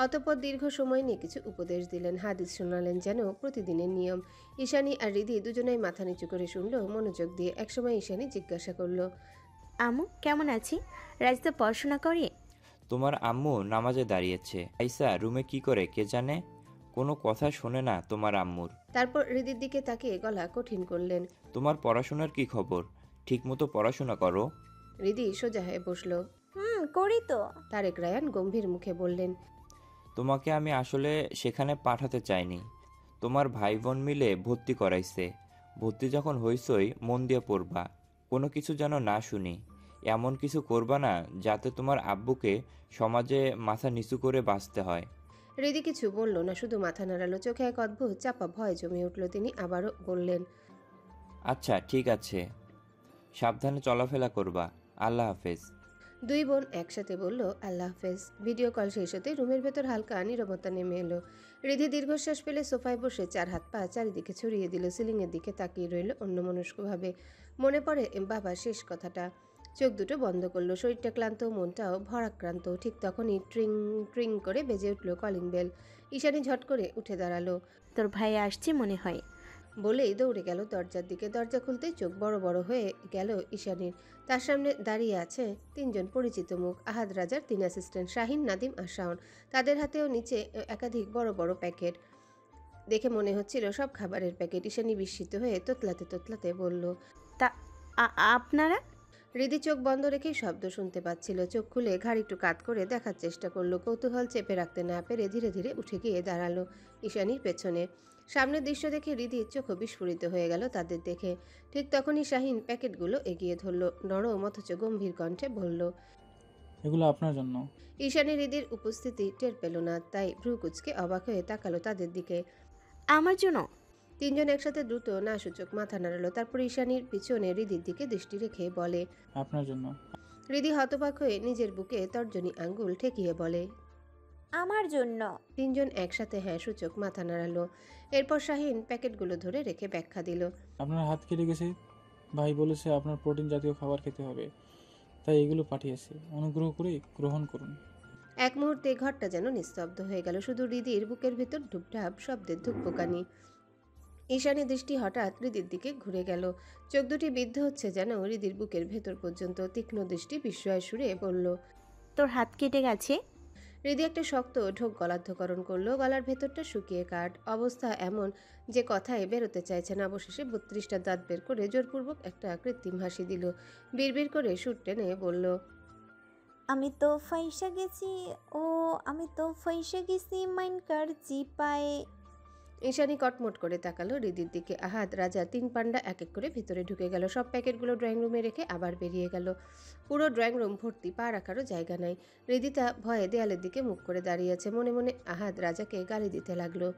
অতঃপর দীর্ঘ সময় নিয়ে কিছু উপদেশ দিলেন, হাদিস শোনালেন যেন প্রতিদিনের নিয়ম। ঈশানী আর হৃদি দুজনেই মাথা নিচু করে শুনল মনোযোগ দিয়ে। একসময় ঈশানী জিজ্ঞাসা করলো, আম্মু কেমন আছি? রাজদা পড়াশোনা করে? তোমার আম্মু নামাজে দাঁড়িয়েছে, আইসা রুমে কি করে কে জানে, কোনো কথা শোনে না তোমার আম্মুর। তারপর হৃদির দিকে তাকিয়ে গলা কঠিন করলেন, তোমার পড়াশোনার কি খবর? ঠিকমতো পড়াশোনা করো? হৃদি সোজা হয়ে বসলো। করি তো। তারেক রায়ান গম্ভীর মুখে বললেন, তোমাকে আমি আসলে সেখানে পাঠাতে চাইনি, তোমার ভাই বোন মিলে ভর্তি করাইছে। ভর্তি যখন হইছই মন দিয়ে পড়বা, কোনো কিছু যেন না শুনি, এমন কিছু করবা না যাতে তোমার আব্বুকে সমাজে মাথা নিচু করে বাঁচতে হয়। হৃদি কিছু বলল না, শুধু মাথা নাড়ালো। চোখে এক অদ্ভুত চাপা ভয় জমে উঠল। তিনি আবারও বললেন, আচ্ছা ঠিক আছে, সাবধানে চলাফেরা করবা, আল্লাহ হাফেজ। দুই বোন একসাথে বলল আল্লাহ হাফেজ। ভিডিও কল শেষ হতে রুমের ভেতর হালকা নীরবতা নেমে এলো। হৃদি দীর্ঘশ্বাস ফেলে সোফায় বসে চার হাত পা চারিদিকে ছড়িয়ে দিল। সিলিংয়ের দিকে তাকিয়ে রইল অন্যমনস্কভাবে। মনে পড়ে বাবার শেষ কথাটা। চোখ দুটো বন্ধ করলো। শরীরটা ক্লান্ত, মনটাও ভরাক্রান্ত। ঠিক তখনই ট্রিং ট্রিং করে বেজে উঠল কলিং বেল। ঈশানী ঝট করে উঠে দাঁড়ালো। তোর ভাই আসছে মনে হয়। বলেই দৌড়ে গেল দরজার দিকে। দরজা খুলতেই চোখ বড় বড় হয়ে গেল ঈশানীর। তার সামনে দাঁড়িয়ে আছে তিনজন পরিচিত মুখ। আহাদ রাজার 3 অ্যাসিস্ট্যান্ট শাহিন, নাদিম আর শাওন। তাদের হাতেও নিচে একাধিক বড় বড় প্যাকেট। দেখে মনে হচ্ছিল সব খাবারের প্যাকেট। ঈশানী বিস্মিত হয়ে তোতলাতে তোতলাতে বলল, তা আপনারা? হৃদি চোখ বন্ধ রেখেই শব্দ শুনতে পাচ্ছিল। চোখ খুলে ঘাড় একটু কাত করে দেখার চেষ্টা করলো। কৌতূহল চেপে রাখতে না পেরে ধীরে ধীরে উঠে গিয়ে দাঁড়ালো ঈশানীর পেছনে। সামনের দৃশ্য দেখে হৃদির চোখও বিস্ফোরিত হয়ে গেল তাদের দেখে। ঠিক তখনই শাহিন প্যাকেটগুলো এগিয়ে ধরল। নরম অথচ গম্ভীর কণ্ঠে বলল, এগুলো আপনার জন্য। ঈশানী হৃদির উপস্থিতি টের পেল না, তাই ভ্রু কুচকে অবাক হয়ে তাকালো তাদের দিকে। আমার জন্য? তিনজন একসাথে দ্রুত না সূচক মাথা নাড়ালো। তারপর ঈশানীর পিছনে হৃদির দিকে দৃষ্টি রেখে বলে, আপনার জন্য। হৃদি হতবাক হয়ে নিজের বুকে তর্জনী আঙ্গুল ঠেকিয়ে বলে, আমার জন্য। তিনজন একসাথে হ্যাঁ সূচক মাথা নাড়ালো। এরপর শাহিন প্যাকেটগুলো ধরে রেখে ব্যাখ্যা দিল, আপনার হাত কেটে গেছে, ভাই বলেছে আপনার প্রোটিন জাতীয় খাবার খেতে হবে, তাই এগুলো পাঠিয়েছে, অনুগ্রহ করে গ্রহণ করুন। এক মুহূর্তে ঘরটা যেন নিস্তব্ধ হয়ে গেল। শুধু হৃদির বুকের ভিতর ঢুপঢাপ শব্দের ধুকপুকানি। ঈশানী দৃষ্টি হঠাৎ হৃদির দিকে ঘুরে গেল। চোখ দুটি বিদ্ধ হচ্ছে যেন হৃদির বুকের ভেতর পর্যন্ত। তীক্ষ্ণ দৃষ্টি বিস্ময় সুরে বলল, তোর হাত কেটে গেছে? হৃদি একটা শক্ত ঢোক গলাধ্যকরণ করলো, গলার ভেতরটা শুকিয়ে কাঠ, অবস্থা এমন যে কথায় বেরোতে চাইছে না। অবশেষে 32টা দাঁত বের করে জোরপূর্বক একটা কৃত্রিম হাসি দিল, বিড়বিড় করে সুর টেনে বলল, আমি তো ফাইসা গেছি, ও আমি তো ফাইসা গেছি মাইনকার জিপায়। ঈশানী কটমট করে তাকালো হৃদির দিকে। আহাদ রাজা 3 পান্ডা এক এক করে ভিতরে ঢুকে গেল, সব প্যাকেটগুলো ড্রয়িং রুমে রেখে আবার বেরিয়ে গেল। পুরো ড্রয়িং রুম ভর্তি, পা রাখারও জায়গা নাই। হৃদিতা ভয়ে দেয়ালের দিকে মুখ করে দাঁড়িয়ে আছে। মনে মনে আহাদ রাজাকে গালি দিতে লাগলো।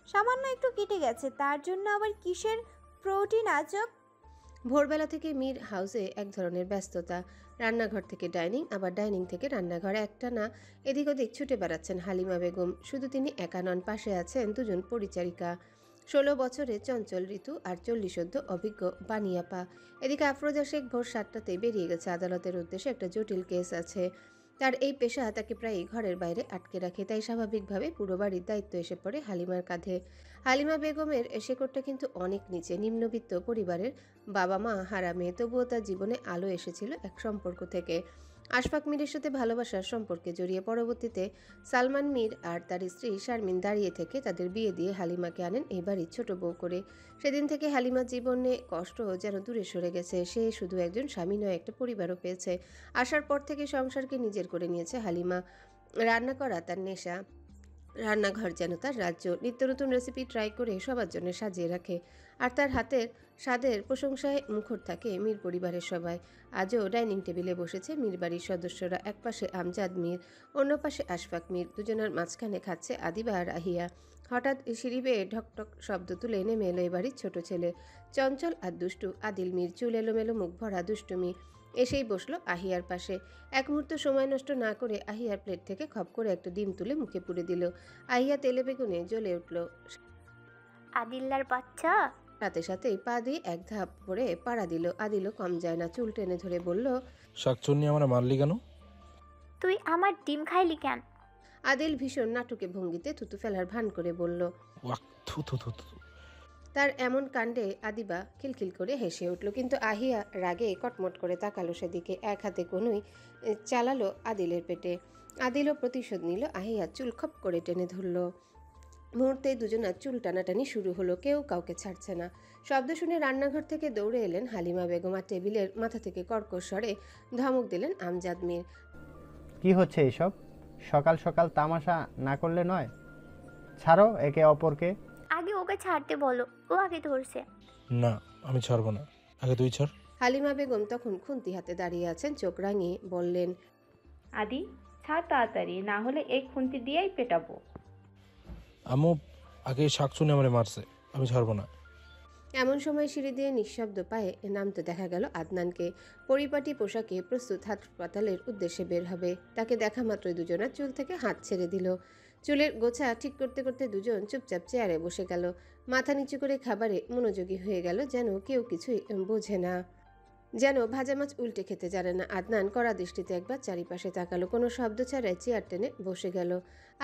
সামান্য একটু কেটে গেছে, তার জন্য আবার কিসের প্রোটিন আজব। ভোরবেলা থেকে মীর হাউসে এক ধরনের ব্যস্ততা। রান্নাঘর থেকে ডাইনিং, আবার ডাইনিং থেকে রান্নাঘর, একটা না এদিক ওদিক ছুটে বেড়াচ্ছেন হালিমা বেগম। শুধু তিনি একা নন, পাশে আছেন দুজন পরিচারিকা, 16 বছরে চঞ্চল ঋতু আর 40 অভিজ্ঞ বানিয়াপা। এদিকে আফরোজা শেখ ভোর 7টাতেই বেরিয়ে গেছে আদালতের উদ্দেশ্যে। একটা জটিল কেস আছে। তার এই পেশা তাকে প্রায়ই ঘরের বাইরে আটকে রাখে, তাই স্বাভাবিকভাবে পুরো বাড়ির দায়িত্ব এসে পড়ে হালিমার কাঁধে। হালিমা বেগমের শেকড়টা কিন্তু অনেক নিচে, নিম্নবিত্ত পরিবারের, বাবা মা হারা মেয়ে। তবুও তার জীবনে আলো এসেছিল এক সম্পর্ক থেকে। আশফাক মীরের সাথে ভালোবাসার সম্পর্কে জড়িয়ে পরবর্তীতে সালমান মীর আর তার স্ত্রী শারমিন দাঁড়িয়ে থেকে তাদের বিয়ে দিয়ে হালিমাকে আনেন এই বাড়ির ছোট বউ করে। সেদিন থেকে হালিমার জীবনে কষ্ট যেন দূরে সরে গেছে। সে শুধু একজন স্বামী নয়, একটা পরিবারও পেয়েছে। আসার পর থেকে সংসারকে নিজের করে নিয়েছে হালিমা। রান্না করা তার নেশা, রান্নাঘর যেন তার রাজ্য। নিত্য নতুন রেসিপি ট্রাই করে সবার জন্য সাজিয়ে রাখে, আর তার হাতের স্বাদের প্রশংসায় মুখর থাকে মীর পরিবারের সবাই। আজও ডাইনিং টেবিলে বসেছে মীর বাড়ির সদস্যরা। এক পাশে আমজাদ মীর, অন্য পাশে আশফাক মীর। দুজনের মাঝখানে খাচ্ছে আদিবা আর আহিয়া। হঠাৎ সিঁড়ি বেয়ে ঢকঢক শব্দ তুলে নেমে এলো এবাড়ির ছোট ছেলে, চঞ্চল আর দুষ্টু আদিল মীর। চুল এলোমেলো, মুখ ভরা দুষ্টুমি। এসেই বসলো আহিয়ার পাশে। এক মুহূর্ত সময় নষ্ট না করে আহিয়ার প্লেট থেকে খপ করে একটা ডিম তুলে মুখে পুরে দিল। আহিয়া তেলে বেগুনে জ্বলে উঠল। আদিল্লার বাচ্চা। সাথে সাথেই পা দিয়ে এক ধাপ করে পাড়া দিল। আদিলও কম যায় না, চুল টেনে ধরে বলল, শাকচুন্নি আমরা মারলি কেন? তুই আমার ডিম খাইলি কেন? আদিল ভীষণ নাটকে ভঙ্গিতে থুতু ফেলার ভান করে বলল। ওয়াক, থু থু থু থু। তার এমন কাণ্ডে আদিবা খিলখিল করে হেসে উঠল, কিন্তু আহিয়া রাগে কটমট করে তাকালো সেদিকে। এক হাতে কনুই চালালো আদিলের পেটে। আদিলও প্রতিশোধ নিল। আহিয়া চুল খপ করে টেনে ধরল। মুহূর্তেই দুজনার চুল টানাটানি শুরু হলো, কেউ কাউকে ছাড়ছে না। শব্দ শুনে রান্নাঘর থেকে দৌড়ে এলেন হালিমা বেগম, আর টেবিলের মাথা থেকে কর্কশ স্বরে ধমক দিলেন আমজাদ মীর। কি হচ্ছে এসব? সকাল সকাল তামাশা না করলে নয়। ছাড়ো একে অপরকে। আগে ওকে ছাড়তে বলো, ও আগে ধরছে। না, আমি ছাড়বো না, আগে তুই ছাড়। হালিমা বেগম তখন খুন্তি হাতে দাঁড়িয়ে আছেন, চোখ রাঙিয়ে বললেন, আদি ছাড় তাড়াতাড়ি, না হলে এই খুন্তি দিয়েই পেটাবো। আমু, আগে শাকচুন্নি আমারে মারছে, আমি ছাড়বো না। এমন সময় সিঁড়ি দিয়ে নিঃশব্দ পায়ে নামতে দেখা গেল আদনানকে। পরিপাটি পোশাকে প্রস্তুত, হাসপাতালের উদ্দেশ্যে বের হবে। তাকে দেখা মাত্রই দুজনার চুল থেকে হাত ছেড়ে দিল। চুলের গোছা ঠিক করতে করতে দুজন চুপচাপ চেয়ারে বসে গেল। মাথা নিচু করে খাবারে মনোযোগী হয়ে গেল, যেন কেউ কিছুই বোঝে না, যেন ভাজা মাছ উল্টে খেতে জানে না। আদনান কড়া দৃষ্টিতে একবার চারিপাশে তাকালো, কোনো শব্দ ছাড়াই চেয়ার টেনে বসে গেল।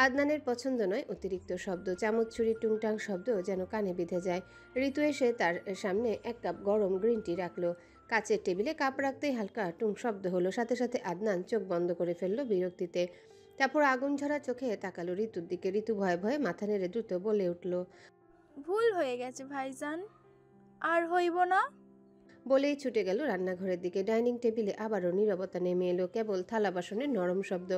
আদনানের পছন্দ নয় অতিরিক্ত শব্দ, চামচ ছুরি টুংটাং শব্দ যেন কানে বিঁধে যায়। ঋতু এসে তার সামনে এক কাপ গরম গ্রিন টি রাখলো। কাচের টেবিলে কাপ রাখতেই হালকা টুং শব্দ হলো, সাথে সাথে আদনান চোখ বন্ধ করে ফেললো বিরক্তিতে। তারপর আগুন ঝরা চোখে তাকালো ঋতুর দিকে। ঋতু ভয়ে ভয়ে মাথা নেড়ে দ্রুত বলে উঠল, ভুল হয়ে গেছে ভাইজান, আর হইব না। বলেই ছুটে গেল রান্নাঘরের দিকে। ডাইনিং টেবিলে আবারও নীরবতা নেমে এলো, কেবল থালা বাসনের নরম শব্দ।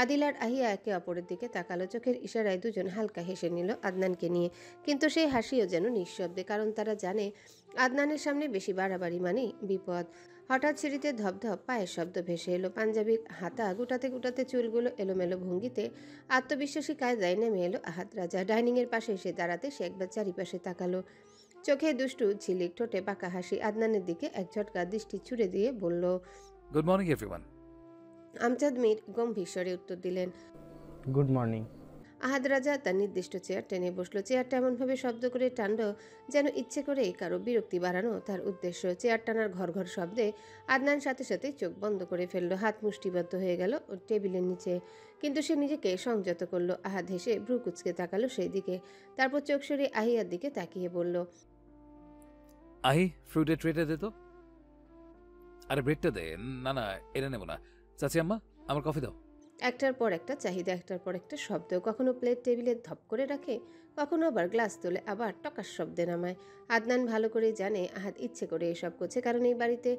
আদিল আর আহিয়া একে অপরের দিকে তাকালো। চোখের ইশারায় দুজন হালকা হেসে নিল আদনানকে নিয়ে, কিন্তু সেই হাসিও যেন নিঃশব্দে, কারণ তারা জানে আদনানের সামনে বেশি বাড়াবাড়ি মানেই বিপদ। হঠাৎ সিঁড়িতে ধপধপ পায়ের শব্দ ভেসে এলো। পাঞ্জাবির হাতা গুটাতে গুটাতে চুলগুলো এলোমেলো ভঙ্গিতে আত্মবিশ্বাসী কায়দায় নেমে এলো আহাদ রাজা। ডাইনিংয়ের পাশে এসে দাঁড়াতে সে একবার চারিপাশে তাকালো। চোখে দুষ্টু ঝিলিক, ঠোঁটে পাকা হাসি। আদনানের দিকে এক ঝটকা দৃষ্টি ছুড়ে দিয়ে বলল, good morning everyone. Amjad Mir গম্ভীর স্বরে উত্তর দিলেন, গুড মর্নিং। আহাদ রাজা তার নির্দিষ্ট চেয়ার টেনে বসলো। চেয়ারটা এমনভাবে শব্দ করে টানল যেন ইচ্ছে করেই কারো বিরক্তি বাড়ানো তার উদ্দেশ্য। চেয়ার টানার ঘর ঘর শব্দে আদনান সাথে সাথে চোখ বন্ধ করে ফেললো। হাত মুষ্টিবদ্ধ হয়ে গেল টেবিলের নিচে, কিন্তু সে নিজেকে সংযত করলো। আহাদ হেসে ভ্রু কুচকে তাকালো সেই দিকে, তারপর চোখ সরিয়ে আহিয়ার দিকে তাকিয়ে বলল, আহি, ফ্রুটের ট্রেটা দে তো। আরে ব্রেডটা দে। না না, এটা নেবো না। চাচি আম্মা, আমার কফি দাও। একটার পর একটা চাহিদা, একটার পর একটা শব্দ। কখনো প্লেট টেবিলে ধপ করে রাখে, কখনো আবার গ্লাস তোলে, আবার টকাস শব্দে নামায়। আদনান ভালো করেই জানে আহাদ ইচ্ছে করে এসব করছে, কারণ এই বাড়িতে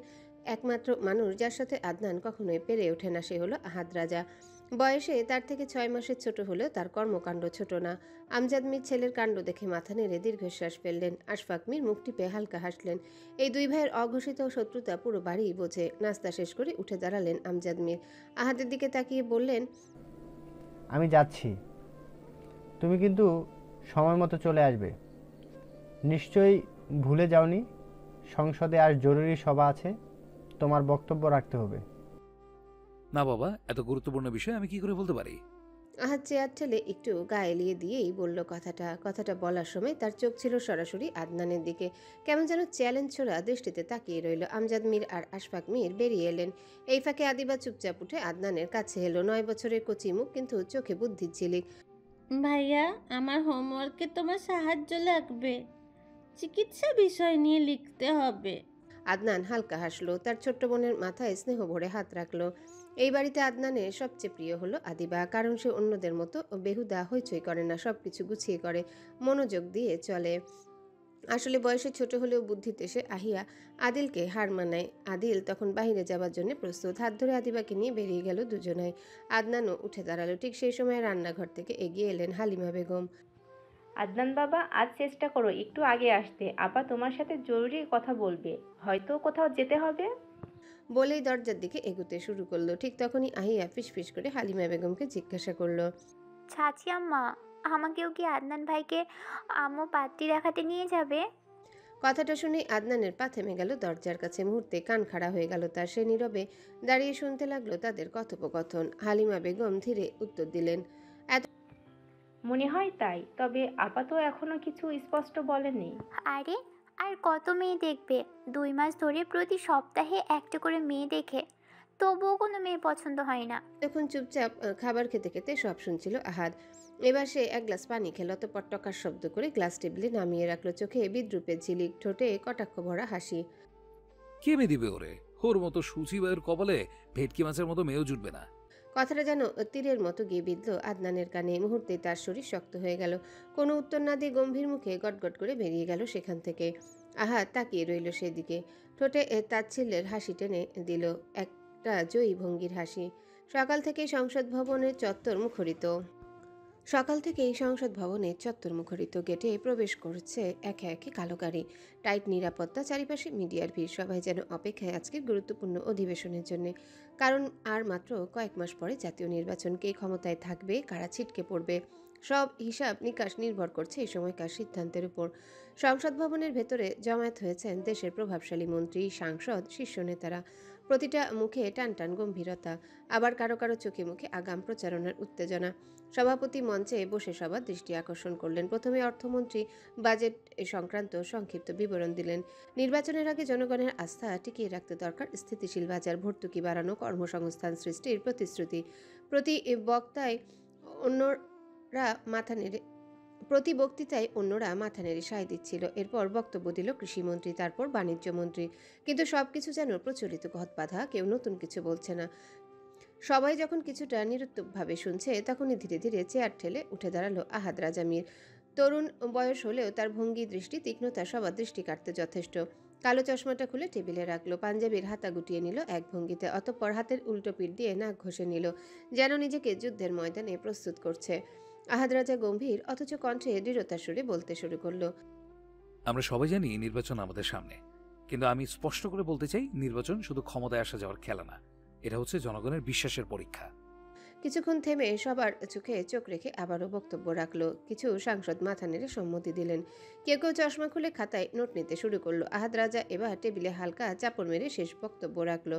একমাত্র মানুষ যার সাথে আদনান কখনোই পেরে ওঠে না সে হলো আহাদ রাজা। বয়সে তার থেকে 6 মাসের ছোট হলেও তার কর্মকাণ্ড ছোট না। আমজাদ মির ছেলের কাণ্ড দেখে মাথা নেড়ে দীর্ঘশ্বাস ফেললেন। আশফাক মির মুখ টিপে হালকা হাসলেন। এই দুই ভাইয়ের অঘোষিত শত্রুতা পুরো বাড়িই বোঝে। নাস্তা শেষ করে উঠে দাঁড়ালেন আমজাদ মির। আহাদের দিকে তাকিয়ে বললেন, আমি যাচ্ছি, তুমি কিন্তু সময় মতো চলে আসবে। নিশ্চয়ই ভুলে যাওনি সংসদে আজ জরুরি সভা আছে, তোমার বক্তব্য রাখতে হবে। না বাবা, এত গুরুত্বপূর্ণ বিষয় আমি কি করে বলতে পারি? আহাদ চেয়ার ঠেলে একটু গা এলিয়ে দিয়েই বলল কথাটা বলার সময় তার চোখ ছিল সরাসরি আদনানের দিকে। কেমন যেন চ্যালেঞ্জ ছোড়া দৃষ্টিতে তাকিয়ে রইল। আমজাদ মির আর আশফাক মির বেরিয়ে এলেন। এই ফাঁকে আদিবা চুপচাপ উঠে আদনানের কাছে এলো। 9 বছরের কচি মুখ, কিন্তু চোখে বুদ্ধির ঝিলিক। ভাইয়া, আমার হোমওয়ার্কে তোমার সাহায্য লাগবে, চিকিৎসা বিষয় নিয়ে লিখতে হবে। আদনান হালকা হাসলো। তার ছোট্ট বোনের মাথায় স্নেহ ভরে হাত রাখলো। এই বাড়িতে আদনানের সবচেয়ে প্রিয় হলো আদিবা, কারণ সে অন্যদের মতো বেহুদা হইচই করে না, সবকিছু গুছিয়ে করে, মনোযোগ দিয়ে চলে। আসলে বয়সে ছোট হলেও বুদ্ধিতে সে আহিয়া আদিলকে হার মানায়। আদিল তখন বাইরে যাবার জন্য প্রস্তুত। হাত ধরে আদিবাকে নিয়ে বেরিয়ে গেল দুজনাই। আদনানও উঠে দাঁড়ালো। ঠিক সেই সময় রান্নাঘর থেকে এগিয়ে এলেন হালিমা বেগম। আদনান বাবা, আজ চেষ্টা করো একটু আগে আসতে, আপা তোমার সাথে জরুরি কথা বলবে, হয়তো কোথাও যেতে হবে। বলেই দরজার দিকে এগুতে শুরু করলো। ঠিক তখনই আহিয়া ফিসফিস করে হালিমা বেগমকে জিজ্ঞাসা করলো, চাচি আম্মা, আমাকেও কি আদনান ভাইকে আম্মু পাত্রী দেখাতে নিয়ে যাবে? কথাটা শুনে আদনানের পা থেমে গেল দরজার কাছে। মুহূর্তে কান খাড়া হয়ে গেল তার। সে নীরবে দাঁড়িয়ে শুনতে লাগলো তাদের কথোপকথন। হালিমা বেগম ধীরে উত্তর দিলেন, মনে হয় তাই, তবে আপা তো এখনো কিছু স্পষ্ট বলেনি। আরে আর কত মেয়ে দেখবে? 2 মাস ধরে প্রতি সপ্তাহে একটা করে মেয়ে দেখে, তবুও কোনো মেয়ে পছন্দ হয় না। তখন চুপচাপ খাবার খেতে খেতে সব শুনছিল আহাদ। এবার সে এক গ্লাস পানি খেলো, অতঃপর টকার শব্দ করে গ্লাস টেবিলে নামিয়ে রাখলো। চোখে বিদ্রুপের ঝিলিক, ঠোঁটে কটাক্ষ ভরা হাসি। কে মেয়ে দিবে ওরে? ওর মতো সূচিবায়ুর কপালে ভেটকি মাছের মতো মেয়েও জুটবে না। কথাটা যেন তীরের মতো গিয়ে বিঁধল আদনানের কানে। মুহূর্তে তার শরীর শক্ত হয়ে গেল। কোনো উত্তর না দিয়ে গম্ভীর মুখে গটগট করে বেরিয়ে গেল সেখান থেকে। আহাদ তাকিয়ে রইল সেদিকে। ঠোঁটে তাচ্ছিল্যের হাসি টেনে দিল, একটা জয়ী ভঙ্গির হাসি। সকাল থেকেই সংসদ ভবনের চত্বর মুখরিত। গেটে প্রবেশ করছে একে একে কালো গাড়ি, টাইট নিরাপত্তা, চারিপাশে মিডিয়ার ভিড়। সবাই যেন অপেক্ষায় আজকের গুরুত্বপূর্ণ অধিবেশনের জন্য। কারণ আর মাত্র কয়েক মাস পরে জাতীয় নির্বাচন। কে ক্ষমতায় থাকবে, কারা ছিটকে পড়বে, সব হিসাব নিকাশ নির্ভর করছে এই সময়কার সিদ্ধান্তের উপর। সংসদ ভবনের ভেতরে জমায়েত হয়েছেন দেশের প্রভাবশালী মন্ত্রী, সাংসদ, শীর্ষ নেতারা। প্রতিটা মুখে টান টান গম্ভীরতা, আবার কারো কারো চোখে মুখে আগাম প্রচারণার উত্তেজনা। সভাপতি মঞ্চে বসে সবার দৃষ্টি আকর্ষণ করলেন। প্রথমে অর্থমন্ত্রী বাজেট সংক্রান্ত সংক্ষিপ্ত বিবরণ দিলেন। নির্বাচনের আগে জনগণের আস্থা টিকিয়ে রাখতে দরকার স্থিতিশীল বাজার, ভর্তুকি বাড়ানো, কর্মসংস্থান সৃষ্টির প্রতিশ্রুতি। প্রতি বক্তৃতায় অন্যরা মাথা নেড়ে সায় দিচ্ছিল। এরপর বক্তব্য দিল কৃষিমন্ত্রী, তারপর বাণিজ্যমন্ত্রী। কিন্তু সবকিছু যেন প্রচলিত ঘটবাঁধা, কেউ নতুন কিছু বলছে না। সবাই যখন কিছুটা নিরুত্তরভাবে শুনছে, তখনই ধীরে ধীরে চেয়ার ঠেলে উঠে দাঁড়ালো আহাদ রাজা মীর। তরুণ বয়স হলেও তার ভঙ্গি, দৃষ্টি, তীক্ষ্ণতা সবার দৃষ্টি কাটতে যথেষ্ট। কালো চশমাটা খুলে টেবিলে রাখলো, পাঞ্জাবির হাতা গুটিয়ে নিল এক ভঙ্গিতে, অতঃপর হাতের উল্টো পিঠ দিয়ে নাক ঘষে নিল, যেন নিজেকে যুদ্ধের ময়দানে প্রস্তুত করছে। আহাদ রাজা গম্ভীর অথচ কণ্ঠে দৃঢ়তার সুরে বলতে শুরু করলো, আমরা সবাই জানি নির্বাচন আমাদের সামনে, কিন্তু আমি স্পষ্ট করে বলতে চাই, নির্বাচন শুধু ক্ষমতায় আসা যাওয়ার খেলা না, এটা হচ্ছে জনগণের বিশ্বাসের পরীক্ষা। কিছুক্ষণ থেমে সবার চোখে চোখ রেখে আবারও বক্তব্য রাখলো। কিছু সাংসদ মাথা নেড়ে সম্মতি দিলেন। কেউ কেউ চশমা খুলে খাতায় নোট নিতে শুরু করলো। আহাদ রাজা এবার টেবিলে হালকা চাপড় মেরে শেষ বক্তব্য রাখলো।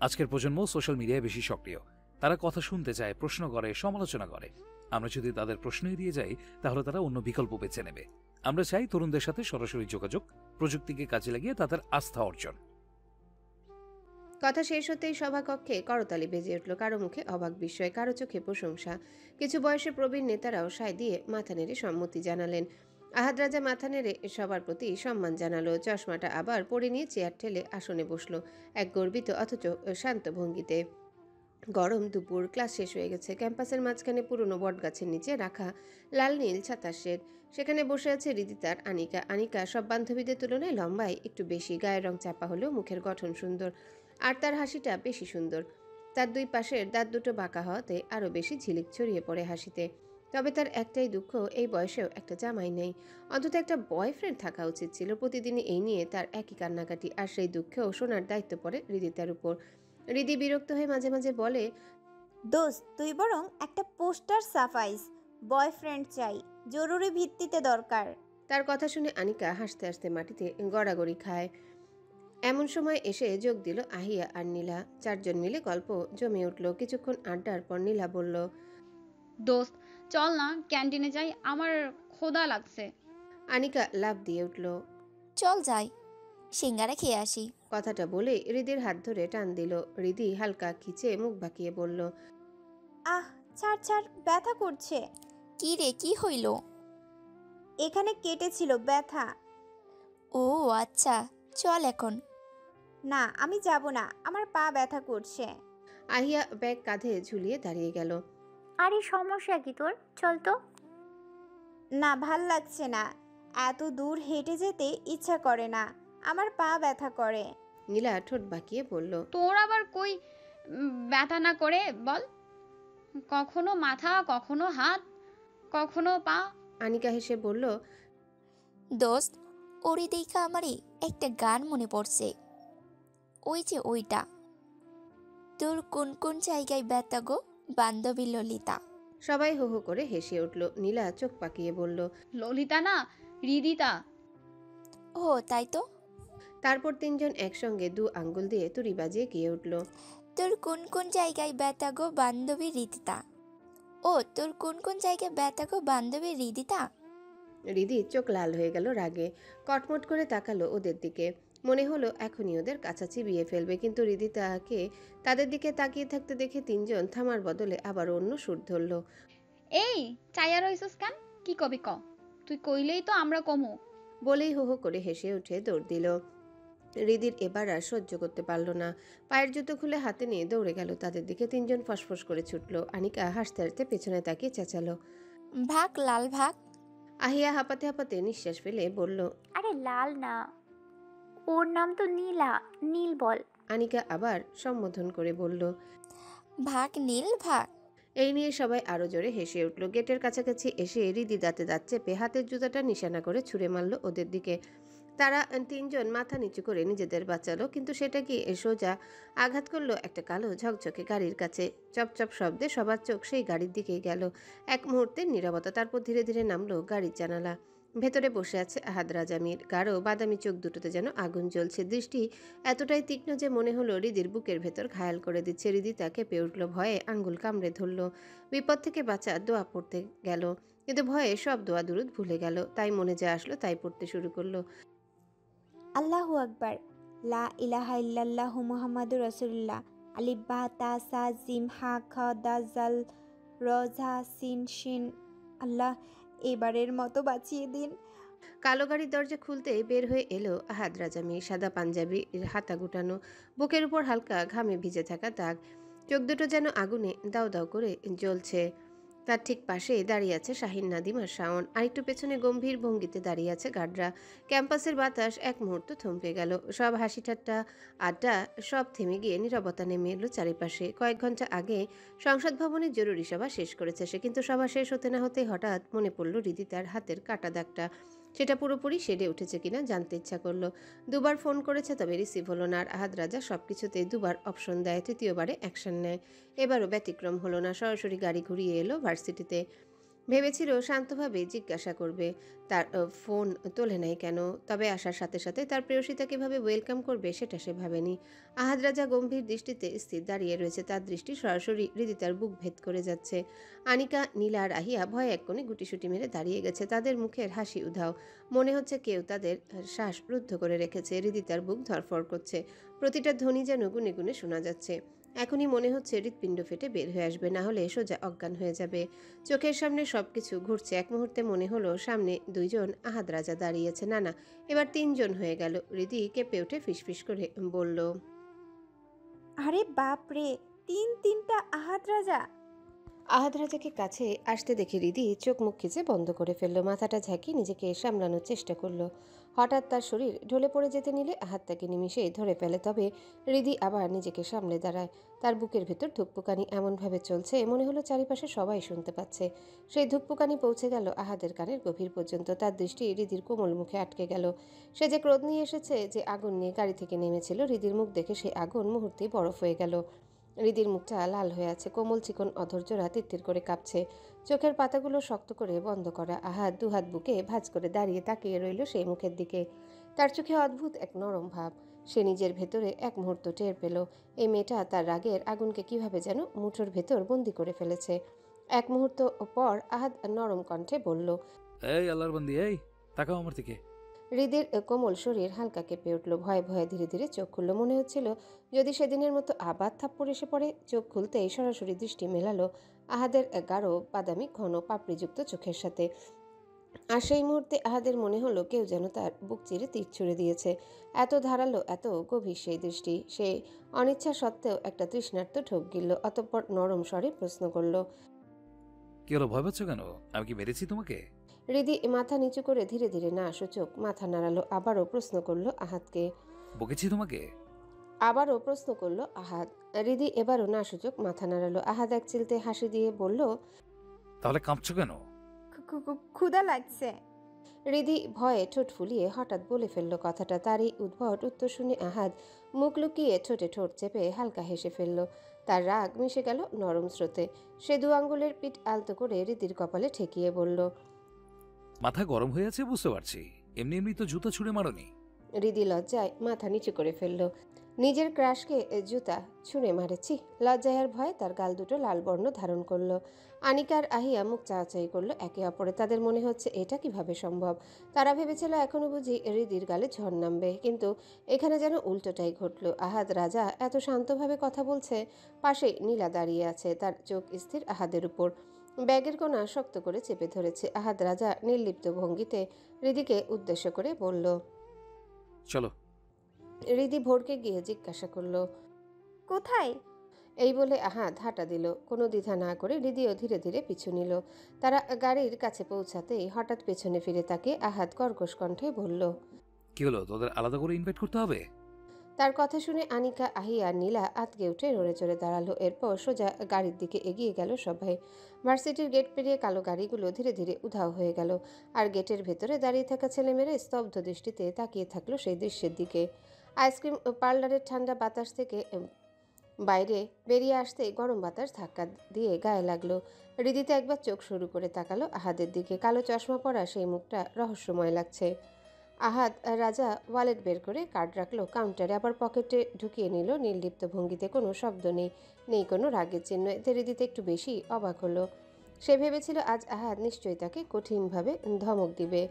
আজকের প্রজন্ম সোশ্যাল মিডিয়ায় বেশি সক্রিয়। তারা কথা শুনতে চায়, প্রশ্ন করে, সমালোচনা করে। আমরা যদি তাদের প্রশ্ন এড়িয়ে যাই, তাহলে তারা অন্য বিকল্প বেছে নেবে। আমরা চাই তরুণদের সাথে সরাসরি যোগাযোগ, প্রযুক্তিকে কাজে লাগিয়ে তাদের আস্থা অর্জন। কথা শেষ হতেই সভাকক্ষে করতালি বেজে উঠল। কারো মুখে অবাক বিস্ময়, কারো চোখে প্রশংসা। কিছু বয়সে প্রবীণ নেতারাও সায় দিয়ে মাথা নেড়ে সম্মতি জানালেন। আহাদ রাজা মাথা নেড়ে সবার প্রতি সম্মান জানালো। চশমাটা আবার পরে নিয়ে চেয়ার ঠেলে আসনে বসলো, এক গর্বিত অথচ শান্ত ভঙ্গিতে। গরম দুপুর, ক্লাস শেষ হয়ে গেছে। ক্যাম্পাসের মাঝখানে পুরনো বটগাছের নিচে রাখা লাল নীল ছাতার শেড। সেখানে বসে আছে হৃদিতার আনিকা। আনিকা সব বান্ধবীদের তুলনায় লম্বায় একটু বেশি, গায়ের রং চাপা হলেও মুখের গঠন সুন্দর, আর তার হাসিটা বেশি সুন্দর। তার দুই পাশের দাঁত দুটো বাঁকা হওয়াতে আরও বেশি ঝিলিক ছড়িয়ে পড়ে হাসিতে। তবে তার একটাই দুঃখ, এই বয়সেও একটা জামাই নেই। অন্তত একটা বয়ফ্রেন্ড থাকা উচিত ছিল। প্রতিদিনই এই নিয়ে তার একই কান্নাকাটি, আর সেই দুঃখেও শোনার দায়িত্ব পড়ে হৃদিতার উপর। হৃদি বিরক্ত হয়ে মাঝে মাঝে বলে, দোস্ত তুই বরং একটা পোস্টার সাফাইস, বয়ফ্রেন্ড চাই, জরুরি ভিত্তিতে দরকার। তার কথা শুনে আনিকা হাসতে হাসতে মাটিতে গড়াগড়ি খায়। এমন সময় এসে যোগ দিল আহিয়া আর নীলা। চারজন মিলে গল্প জমে উঠল। কিছুক্ষণ আড্ডার পর নীলা বলল, দোস্ত চল না ক্যান্টিনে যাই, আমার ক্ষুধা লাগছে। আনিকা লাফ দিয়ে উঠল, চল যাই, সিঙ্গারা খেয়ে আসি। কথাটা বলে হৃদির হাত ধরে টান দিল। হৃদি হালকা খিচে মুখ বাঁকিয়ে বলল, আহ ছাড় ছাড়, ব্যথা করছে। কি রে, কি হইল? এখানে কেটেছিল, ব্যথা। ও আচ্ছা, চল এখন। না আমি যাব না, আমার পা ব্যথা করছে। আহিয়া ব্যাগ কাঁধে ঝুলিয়ে দাঁড়িয়ে গেল। আরে সমস্যা কি তোর, চল তো। না ভাল লাগছে না, এত দূর হেঁটে যেতে ইচ্ছা করে না, আমার পা ব্যথা করে। নীলা ঠোঁট বাঁকিয়ে বলল, তোর আবার কই ব্যথা না করে বল? কখনো মাথা, কখনো হাত, কখনো পা। আনিকা হেসে বলল, দোস্ত ওরি দেখা আমারই একটা গান মনে পড়ছে, ওই যে ওইটা, তোর কোন কোন জায়গায় ব্যথা গো বান্ধবী ললিতা। সবাই হো হো করে হেসে উঠল। নীলা চোখ পাকিয়ে বলল, ললিতা না, হৃদিতা। ও তাই তো। তারপর তিনজন একসঙ্গে দু আঙ্গুল দিয়ে তুড়ি বাজিয়ে গিয়ে উঠল, তোর কোন কোন জায়গায় ব্যথা গো বান্ধবী হৃদিতা। ও তোর কোন কোন জায়গায় ব্যথা গো বান্ধবী হৃদিতা। হৃদি চোখ লাল হয়ে গেল রাগে। কটমট করে তাকালো ওদের দিকে। মনে হলো এখনই ওদের কাছা চিবিয়ে ফেলবে, কিন্তু হৃদিতাকে তাদের দিকে তাকিয়ে থাকতে দেখে তিনজন থামার বদলে আবার অন্য সুর ধরল। এই চাইয়া রইছস কেন, কি কবি ক, তুই কইলেই তো আমরা কমু। বলেই হো হো করে হেসে উঠে দৌড় দিল। হৃদির এবার আর সহ্য করতে পারল না। পায়ের জুতো খুলে হাতে নিয়ে দৌড়ে গেল তাদের দিকে। তিনজন ফসফস করে ছুটল। আনিকা হাসতে হাসতে পেছনে তাকিয়ে চেঁচালো, ভাগ লাল ভাগ। আহিয়া হাঁপাতে হাঁপাতে নিঃশ্বাস ফেলে বলল, আরে লাল না, ওর নাম তো নীলা, নীল বল। আনিকা আবার সম্বোধন করে বলল, ভাগ নীল ভাগ। এই নিয়ে সবাই আরো জোরে হেসে উঠল। গেটের কাছাকাছি এসে হৃদি দাঁতে দাঁত চেপে হাতের জুতাটা নিশানা করে ছুঁড়ে মারল ওদের দিকে। তারা তিনজন মাথা নিচু করে নিজেদের বাঁচালো, কিন্তু সেটা কি সোজা আঘাত করলো একটা কালো ঝকঝকে গাড়ির কাছে। চপচপ শব্দে সবার চোখ সেই গাড়ির দিকেই গেল। এক মুহূর্তের নীরবতা, তারপর ধীরে ধীরে নামলো গাড়ির জানালা। ভেতরে বসে আছে আহাদ রাজামির। গাঢ় বাদামি চোখ দুটোতে যেন আগুন জ্বলছে। দৃষ্টি এতটাই তীক্ষ্ণ যে মনে হলো হৃদির বুকের ভেতর ঘায়াল করে দিচ্ছে। হৃদি তাকে পেয়ে উঠল, ভয়ে আঙ্গুল কামড়ে ধরল। বিপদ থেকে বাঁচা দোয়া পড়তে গেল, কিন্তু ভয়ে সব দোয়া দুরুদ ভুলে গেল। তাই মনে যা আসলো তাই পড়তে শুরু করলো। আল্লাহু আকবার, লা ইলাহা ইল্লাল্লাহু মুহাম্মাদুর রাসূলুল্লাহ, আলিফ বা তা সা জিম হা খ দা জাল র ঝা সিন শিন। আল্লাহ এবারের মতো বাঁচিয়ে দিন। কালো গাড়ির দরজা খুলতে বের হয়ে এলো আহাদ রাজামি। সাদা পাঞ্জাবি, হাতা গুটানো, বুকের উপর হালকা ঘামে ভিজে থাকা দাগ, চোখ দুটো যেন আগুনে দাউ দাউ করে জ্বলছে। তার ঠিক পাশে দাঁড়িয়ে আছে শাহিন, নাদিম আর শাওন। আরেকটু পেছনে গম্ভীর ভঙ্গিতে দাঁড়িয়ে আছে গার্ডরা। ক্যাম্পাসের বাতাস এক মুহূর্ত থমকে গেল। সব হাসি ঠাট্টা আড্ডা সব থেমে গিয়ে নীরবতা নেমে এলো চারিপাশে। কয়েক ঘন্টা আগে সংসদ ভবনের জরুরি সভা শেষ করেছে সে, কিন্তু সভা শেষ হতে না হতে হঠাৎ মনে পড়ল হৃদি তার হাতের কাটা দাগটা। সেটা পুরোপুরি সেরে উঠেছে কিনা জানতে ইচ্ছা করলো। দুবার ফোন করেছে, তবে রিসিভ হলো না। আর আহাদ রাজা সব কিছুতে দুবার অপশন দেয়, তৃতীয়বারে অ্যাকশন নেয়। এবারও ব্যতিক্রম হলো না। সরাসরি গাড়ি ঘুরিয়ে এলো ভার্সিটিতে। ভেবেছিল শান্তভাবে জিজ্ঞাসা করবে তার ফোন তোলে নাই কেন, তবে আসার সাথে সাথে তার প্রেয়সিতা কীভাবে ওয়েলকাম করবে সেটা সে ভাবেনি। আহাদ রাজা গম্ভীর দৃষ্টিতে স্থির দাঁড়িয়ে রয়েছে। তার দৃষ্টি সরাসরি হৃদিতার বুক ভেদ করে যাচ্ছে। আনিকা, নীলা আর আহিয়া ভয়ে এক কোণে গুটিসুটি মেরে দাঁড়িয়ে গেছে। তাদের মুখের হাসি উধাও, মনে হচ্ছে কেউ তাদের শ্বাস রুদ্ধ করে রেখেছে। হৃদিতার বুক ধরফর করছে, প্রতিটা ধ্বনি যেন গুনে গুনে শোনা যাচ্ছে। এখনই মনে হচ্ছে হৃৎপিণ্ড ফেটে বের হয়ে আসবে, না হলে সোজা অজ্ঞান হয়ে যাবে। চোখের সামনে সবকিছু ঘুরছে। এক মুহূর্তে মনে হলো সামনে দুইজন আহাদ রাজা দাঁড়িয়েছে। না, এবার তিনজন হয়ে গেল। হৃদি কেঁপে উঠে ফিসফিস করে বলল, আরে বাপ রে, তিনটা আহাদ রাজা। আহাদ রাজাকে কাছে আসতে দেখে রিদি চোখ মুখ খিচে বন্ধ করে ফেললো, মাথাটা ঝাঁকিয়ে নিজেকে সামলানোর চেষ্টা করলো। হঠাৎ তার শরীর ঢলে পড়ে যেতে নিলে আহাদ তাকে নিমিষে ধরে ফেলে, তবে রিদি আবার নিজেকে সামলে দাঁড়ায়। তার বুকের ভেতর ধুকপুকানি এমনভাবে চলছে মনে হলো চারিপাশে সবাই শুনতে পাচ্ছে। সেই ধুকপুকানি পৌঁছে গেল আহাদের কানের গভীর পর্যন্ত। তার দৃষ্টি রিদির কোমল মুখে আটকে গেল। সে যে ক্রোধ নিয়ে এসেছে, যে আগুন নিয়ে গাড়ি থেকে নেমেছিল, রিদির মুখ দেখে সেই আগুন মুহূর্তেই বরফ হয়ে গেল। রিদির মুখটা লাল হয়ে আছে, কোমল চিকন অধৈর্যরা তিত্তির করে কাঁপছে, চোখের পাতাগুলো শক্ত করে বন্ধ করা। আহাদ দুহাত বুকে ভাঁজ করে দাঁড়িয়ে তাকিয়ে রইল সেই মুখের দিকে। তার চোখে অদ্ভুত এক নরম ভাব। সে নিজের ভেতরে এক মুহূর্ত টের পেল এই মেয়েটা তার রাগের আগুনকে কিভাবে যেন মুঠোর ভেতর বন্দি করে ফেলেছে। এক মুহূর্ত পর আহাদ নরম কণ্ঠে বলল, এই আল্লাহর বান্দি, এই তাকাও আমার দিকে। হৃদির কোমল শরীর হালকা কেঁপে উঠল, ভয়ে ভয়ে ধীরে ধীরে চোখ খুলল। মনে হচ্ছিল যদি সেদিনের মতো আবার থাপ্পড় এসে পড়ে। চোখ খুলতেই সরাসরি দৃষ্টি মেলালো আহাদের গাঢ় বাদামি ঘন পাপড়িযুক্ত চোখের সাথে। আর সেই মুহূর্তে আহাদের মনে হলো কেউ যেন তার বুক চিরে তীর ছুঁড়ে দিয়েছে। এত ধারালো, এত গভীর সেই দৃষ্টি। সে অনিচ্ছা সত্ত্বেও একটা তৃষ্ণার্ত ঢোক গিলল, অতঃপর নরম স্বরে প্রশ্ন করল, কি হলো, ভয় পাচ্ছ কেন? আমি কি মেরেছি তোমাকে? হৃদি মাথা নিচু করে ধীরে ধীরে না সূচক মাথা নাড়ালো। আবারও প্রশ্ন করলো আহাদকে। বকেছি তোমাকে? আবারও প্রশ্ন করলো আহাদ। হৃদি এবারও না সূচক মাথা নাড়ালো। আহাদ এক চিলতে হাসি দিয়ে বলল, তাহলে কাঁপছো কেন? ক্ষুধা লাগছে। হৃদি ভয়ে ঠোঁট ফুলিয়ে হঠাৎ বলে ফেলল কথাটা। তারই উদ্ভট উত্তর শুনে আহাদ মুখ লুকিয়ে ঠোঁটে ঠোঁট চেপে হালকা হেসে ফেলল। তার রাগ মিশে গেল নরম স্রোতে। সে দু আঙ্গুলের পিঠ আলতো করে হৃদির কপালে ঠেকিয়ে বলল, মাথা গরম হয়ে আছে বুঝতে পারছি, এমনি এমনি তো জুতা ছুঁড়ে মারোনি। হৃদি লজ্জায় মাথা নিচু করে ফেলল। নিজের ক্রাশকে জুতা ছুঁড়ে মারেছি। লজ্জায় আর ভয়ে তার গাল দুটো লাল বর্ণ ধারণ করলো। আনিকার আহিয়া মুখ চাওয়াচাই করলো একে অপরে। তাদের মনে হচ্ছে এটা কিভাবে সম্ভব। তারা ভেবেছিল এখনো বুঝি হৃদির গালে ঝড় নামবে, কিন্তু এখানে যেন উল্টোটাই ঘটল। আহাদ রাজা এত শান্তভাবে কথা বলছে, পাশে নীলা দাঁড়িয়ে আছে, তার চোখ স্থির আহাদের উপর। ব্যাগের কোণা শক্ত করে চেপে ধরেছে। আহাদ রাজা নির্লিপ্ত ভঙ্গিতে হৃদিকে উদ্দেশ্য করে বলল, চলো। হৃদি ভোরকে গিয়ে জিজ্ঞাসা করলো, কোথায়? এই বলে আহাদ হাঁটা দিল। কোনো দ্বিধা না করে হৃদিও ধীরে ধীরে পিছু নিল। তারা গাড়ির কাছে পৌঁছাতেই হঠাৎ পেছনে ফিরে তাকে আহাদ কর্কশ কণ্ঠে বলল, কি হলো, তোদের আলাদা করে ইনভাইট করতে হবে? তার কথা শুনে আনিকা, আহি আর নীলা আতকে উঠে নড়ে চড়ে দাঁড়ালো। এরপর সোজা গাড়ির দিকে এগিয়ে গেল সবাই। ভার্সিটির গেট পেরিয়ে কালো গাড়িগুলো ধীরে ধীরে উধাও হয়ে গেল। আর গেটের ভেতরে দাঁড়িয়ে থাকা ছেলেমেয়েরা স্তব্ধ দৃষ্টিতে তাকিয়ে থাকলো সেই দৃশ্যের দিকে। আইসক্রিম পার্লারের ঠান্ডা বাতাস থেকে বাইরে বেরিয়ে আসতে গরম বাতাস ধাক্কা দিয়ে গায়ে লাগলো। হৃদিতে একবার চোখ শুরু করে তাকালো আহাদের দিকে। কালো চশমা পরা সেই মুখটা রহস্যময় লাগছে। আহাদ রাজা ওয়ালেট বের করে কার্ড রাখলো কাউন্টারে, আবার পকেটে ঢুকিয়ে নিল নির্লিপ্ত ভঙ্গিতে। কোনো শব্দ নেই, নেই কোনো রাগের চিহ্ন। এতে হৃদিতে একটু বেশি অবাক হলো। সে ভেবেছিল আজ আহাদ নিশ্চয়ই তাকে কঠিনভাবে ধমক দিবে,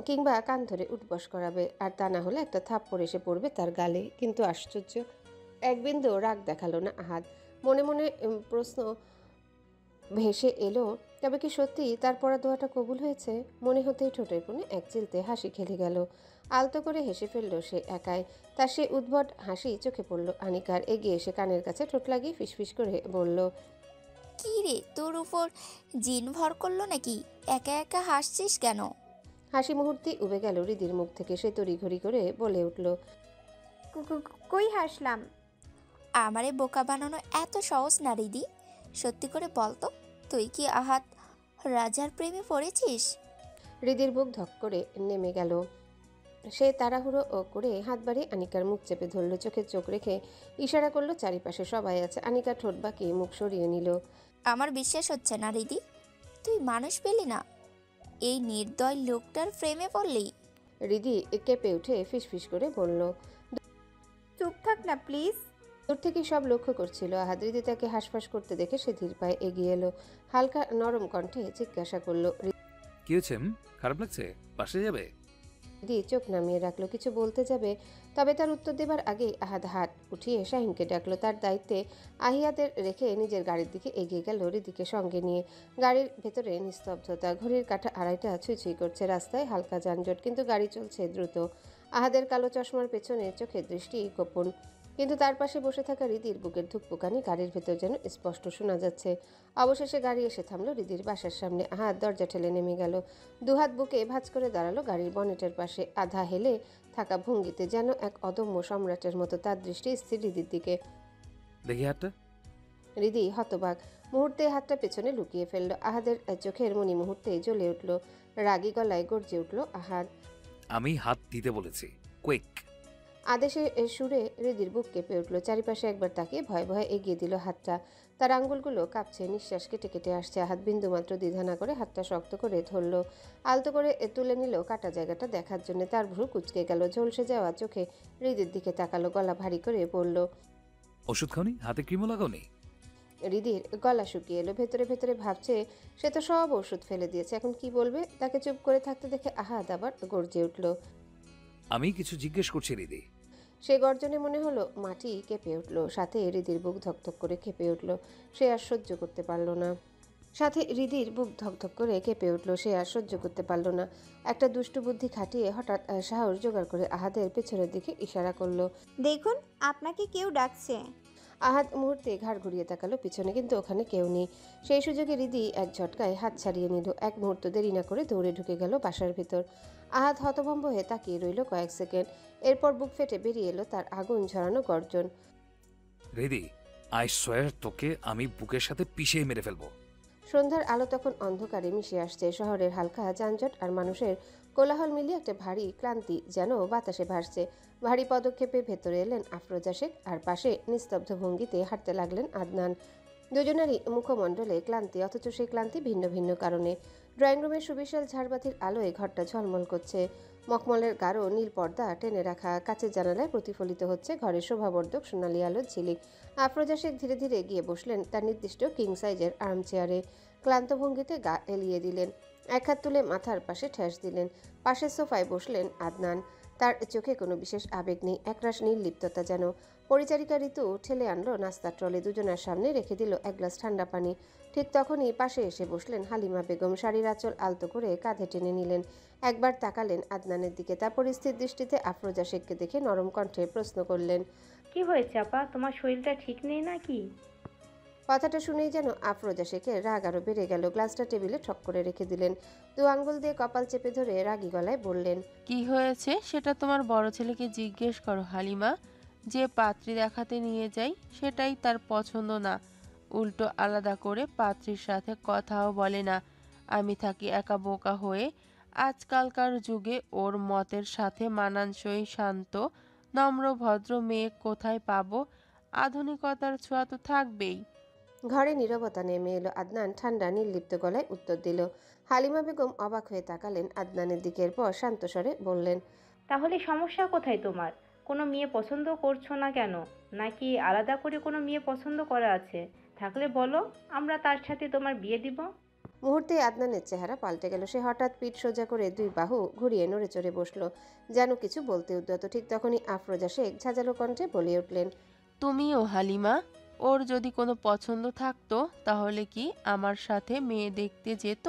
কিংবা কান ধরে উঠবস করাবে, আর তা না হলে একটা থাপ্পড় এসে পড়বে তার গালে। কিন্তু আশ্চর্য, এক বিন্দু রাগ দেখালো না আহাদ। মনে মনে প্রশ্ন ভেসে এলো, তবে কি সত্যি তার পড়া দোয়াটা কবুল হয়েছে? মনে হতেই ঠোঁটের কোণে এক চিলতে হাসি খেলে গেল। আলতো করে হেসে ফেলল সে একাই। তার সে উদ্ভট হাসি চোখে পড়ল আনিকার। এগিয়ে এসে কানের কাছে ঠোঁট লাগিয়ে ফিসফিস করে বলল, কি রে, তোর উপর জিন ভর করলো নাকি? একা একা হাসছিস কেন? হাসি মুহূর্তেই উবে গেল হৃদির মুখ থেকে। সে তড়িঘড়ি করে বলে উঠল, কই হাসলাম? আমারে বোকা বানানো এত সহজ না রিদি। সত্যি করে বল তো, তুই কি আহাদ রাজার প্রেমে পড়েছিস? হৃদির বুক ধক করে নেমে গেল। সে তাড়াহুড়ো করে হাত বাড়িয়ে আনিকার মুখ চেপে ধরল। চোখে চোখ রেখে ইশারা করলো চারিপাশে সবাই আছে। আনিকা ঠোঁট বাঁকিয়ে মুখ সরিয়ে নিল। আমার বিশ্বাস হচ্ছে না রিদি, তুই মানুষ পেলি না, এই নির্দয় লোকটার প্রেমে পড়লি? হৃদি কেঁপে উঠে ফিসফিস করে বলল, চুপ থাক না প্লিজ। দূর থেকে সব লক্ষ্য করছিল আহাদ। হৃদি তাকে হাঁসফাঁস করতে দেখে সে ধীর পায়ে এগিয়ে এলো। হালকা নরম কণ্ঠে জিজ্ঞাসা করলো, কি হয়েছে? খারাপ লাগছে? পাশে যাবে? হৃদি চোখ নামিয়ে রাখলো, কিছু বলতে যাবে, তবে তার উত্তর দেবার আগেই আহাদ হাত উঠিয়ে শাহিনকে ডাকলো। তার দায়িত্বে আহিয়াদের রেখে নিজের গাড়ির দিকে এগিয়ে গেল হৃদিকে সঙ্গে নিয়ে। গাড়ির ভেতরে নিস্তব্ধতা। ঘড়ির কাঁটা 2:30 ছুঁই ছুঁই করছে। রাস্তায় হালকা যানজট, কিন্তু গাড়ি চলছে দ্রুত। আহাদের কালো চশমার পেছনে চোখের দৃষ্টি গোপন। কিন্তু তার পাশে বসে থাকা হৃদির বুকের ধুকপুকানি গাড়ির ভেতর যেন স্পষ্ট শোনা যাচ্ছে। অবশেষে গাড়ি এসে থামলো হৃদির বাসার সামনে। আহাদ দরজা ঠেলে নেমে গেল, দুহাত বুকে ভাঁজ করে দাঁড়ালো গাড়ির বনেটের পাশে, আধা হেলে থাকা ভঙ্গিতে, যেন এক অদম্য সম্রাটের মতো তার দৃষ্টি স্থির হৃদির দিকে। দেখি হাতটা। হৃদি হতবাক, মুহূর্তে হাতটা পেছনে লুকিয়ে ফেলল। আহাদের চোখের মনি মুহূর্তে জ্বলে উঠল, রাগী গলায় গর্জে উঠল আহাদ। আমি হাত দিতে বলেছি, কুইক। আদেশে সুরে হৃদির বুক কেঁপে উঠল। চারিপাশে একবার তাকিয়ে ভয়ে ভয়ে এগিয়ে দিল হাতটা। তার আঙ্গুলগুলো কাঁপছে, নিঃশ্বাস কেটে কেটে আসছে। হাত বিন্দুমাত্র দ্বিধা না করে হাতটা শক্ত করে ধরল, আলতো করে তুলে নিল কাটা জায়গাটা দেখার জন্য। তার ভ্রু কুচকে গেল, ঝলসে যাওয়া চোখে হৃদির দিকে তাকালো, গলা ভারী করে বলল, ওষুধ খাওনি? হাতে ক্রিমও লাগাওনি? হৃদির গলা শুকিয়ে এলো, ভেতরে ভেতরে ভাবছে সে তো সব ওষুধ ফেলে দিয়েছে, এখন কি বলবে। তাকে চুপ করে থাকতে দেখে আহাদ আবার গর্জে উঠল। আমি কিছু জিজ্ঞেস করছি হৃদি। সে গর্জনে মনে হলো মাটি কেঁপে উঠল, সাথে হৃদির বুক ধকধক করে কেঁপে উঠল। সে আর সহ্য করতে পারল না। একটা দুষ্টু বুদ্ধি খাটিয়ে হঠাৎ সাহস জোগাড় করে আহাদের পেছনের দিকে ইশারা করলো। দেখুন, আপনাকে কেউ ডাকছে। আহাদ মুহূর্তে ঘাড় ঘুরিয়ে তাকালো পিছনে, কিন্তু ওখানে কেউ নেই। সেই সুযোগে হৃদি এক ঝটকায় হাত ছাড়িয়ে নিল। এক মুহূর্ত দেরি না করে দৌড়ে ঢুকে গেল বাসার ভিতর। আহাদ হতভম্ব হয়ে তাকিয়ে রইল কয়েক সেকেন্ড, এরপর বুক ফেটে বেরিয়ে এলো তার আগুন ঝরানো গর্জন। হৃদি, আই সোয়ার তোকে আমি বুকের সাথে পিষে মেরে ফেলবো। সন্ধ্যার আলো তখন অন্ধকারে মিশে আসছে। শহরের হালকা যানজট আর মানুষের কোলাহল মিলিয়ে একটা ভারী ক্লান্তি যেন বাতাসে ভাসছে। ভারী পদক্ষেপে ভেতরে এলেন আফরোজা শেখ, আর পাশে নিস্তব্ধ ভঙ্গিতে হাঁটতে লাগলেন আদনান। দুজনেরই মুখমণ্ডলে ক্লান্তি, অথচ সেই ক্লান্তি ভিন্ন ভিন্ন কারণে। ড্রয়িং রুমের সুবিশাল ঝাড়বাতির আলোয় ঘরটা ঝলমল করছে। মখমলের গাঢ় নীল পর্দা টেনে রাখা কাচের জানালায় প্রতিফলিত হচ্ছে ঘরের শোভাবর্ধক সোনালি আলোর ঝিলিক। আফরোজা শেখ ধীরে ধীরে গিয়ে বসলেন তার নির্দিষ্ট কিং সাইজের আর্ম চেয়ারে। ক্লান্ত ভঙ্গিতে গা এলিয়ে দিলেন, এক হাত তুলে মাথার পাশে ঠেস দিলেন। পাশের সোফায় বসলেন আদনান। তার চোখে কোনো বিশেষ আবেগ নেই, একরাশ নির্লিপ্ততা যেন। পরিচারিকা ঋতু ঠেলে আনলো নাস্তার ট্রলে, দুজনের সামনে রেখে দিল এক গ্লাস ঠান্ডা পানি। ঠিক তখনই পাশে এসে বসলেন হালিমা বেগম। শাড়ির আঁচল আলতো করে কাঁধে টেনে নিলেন, একবার তাকালেন আদনানের দিকে, তারপর স্থির দৃষ্টিতে আফরোজা শেখকে দেখে নরম কণ্ঠে প্রশ্ন করলেন, কি হয়েছে আপা, তোমার শরীরটা ঠিক নেই নাকি? কথাটা শুনেই যেন আফরোজা শেখের রাগ আরো বেড়ে গেল। গ্লাসটা টেবিলে ঠক করে রেখে দিলেন, দু আঙ্গুল দিয়ে কপাল চেপে ধরে রাগী গলায় বললেন, কি হয়েছে সেটা তোমার বড় ছেলেকে জিজ্ঞেস করো হালিমা। যে পাত্রী দেখাতে নিয়ে যাই সেটাই তার পছন্দ না, উল্টো আলাদা করে পাত্রীর সাথে কথাও বলে না। আমি থাকি একা বোকা হয়ে। আজকালকার যুগে ওর মতের সাথে মানানসই শান্ত নম্র ভদ্র মেয়ে কোথায় পাবো? আধুনিকতার ছোঁয়া তো থাকবেই। ঘরে নীরবতা নেমে এলো। আদনান ঠান্ডা নির্লিপ্ত গলায় উত্তর দিল। হালিমা বেগম অবাক হয়ে তাকালেন আদনানের দিকের পর শান্ত স্বরে বললেন, তাহলে সমস্যা কোথায় তোমার? কোনো মেয়ে পছন্দ করছো না কেন? নাকি আলাদা করে কোনো মেয়ে পছন্দ করা আছে? থাকলে বলো, আমরা তার সাথে তোমার বিয়ে দিব। মুহূর্তে আদনানের চেহারা পাল্টে গেল। সে হঠাৎ পিঠ সোজা করে দুই বাহু ঘুরিয়ে নড়ে চড়ে বসলো, যেন কিছু বলতে উদ্যত। ঠিক তখনই আফরোজা শেখ ঝাঁঝালো কণ্ঠে বলে উঠলেন, তুমিও হালিমা, ওর যদি কোনো পছন্দ থাকতো তাহলে কি আমার সাথে মেয়ে দেখতে যেত?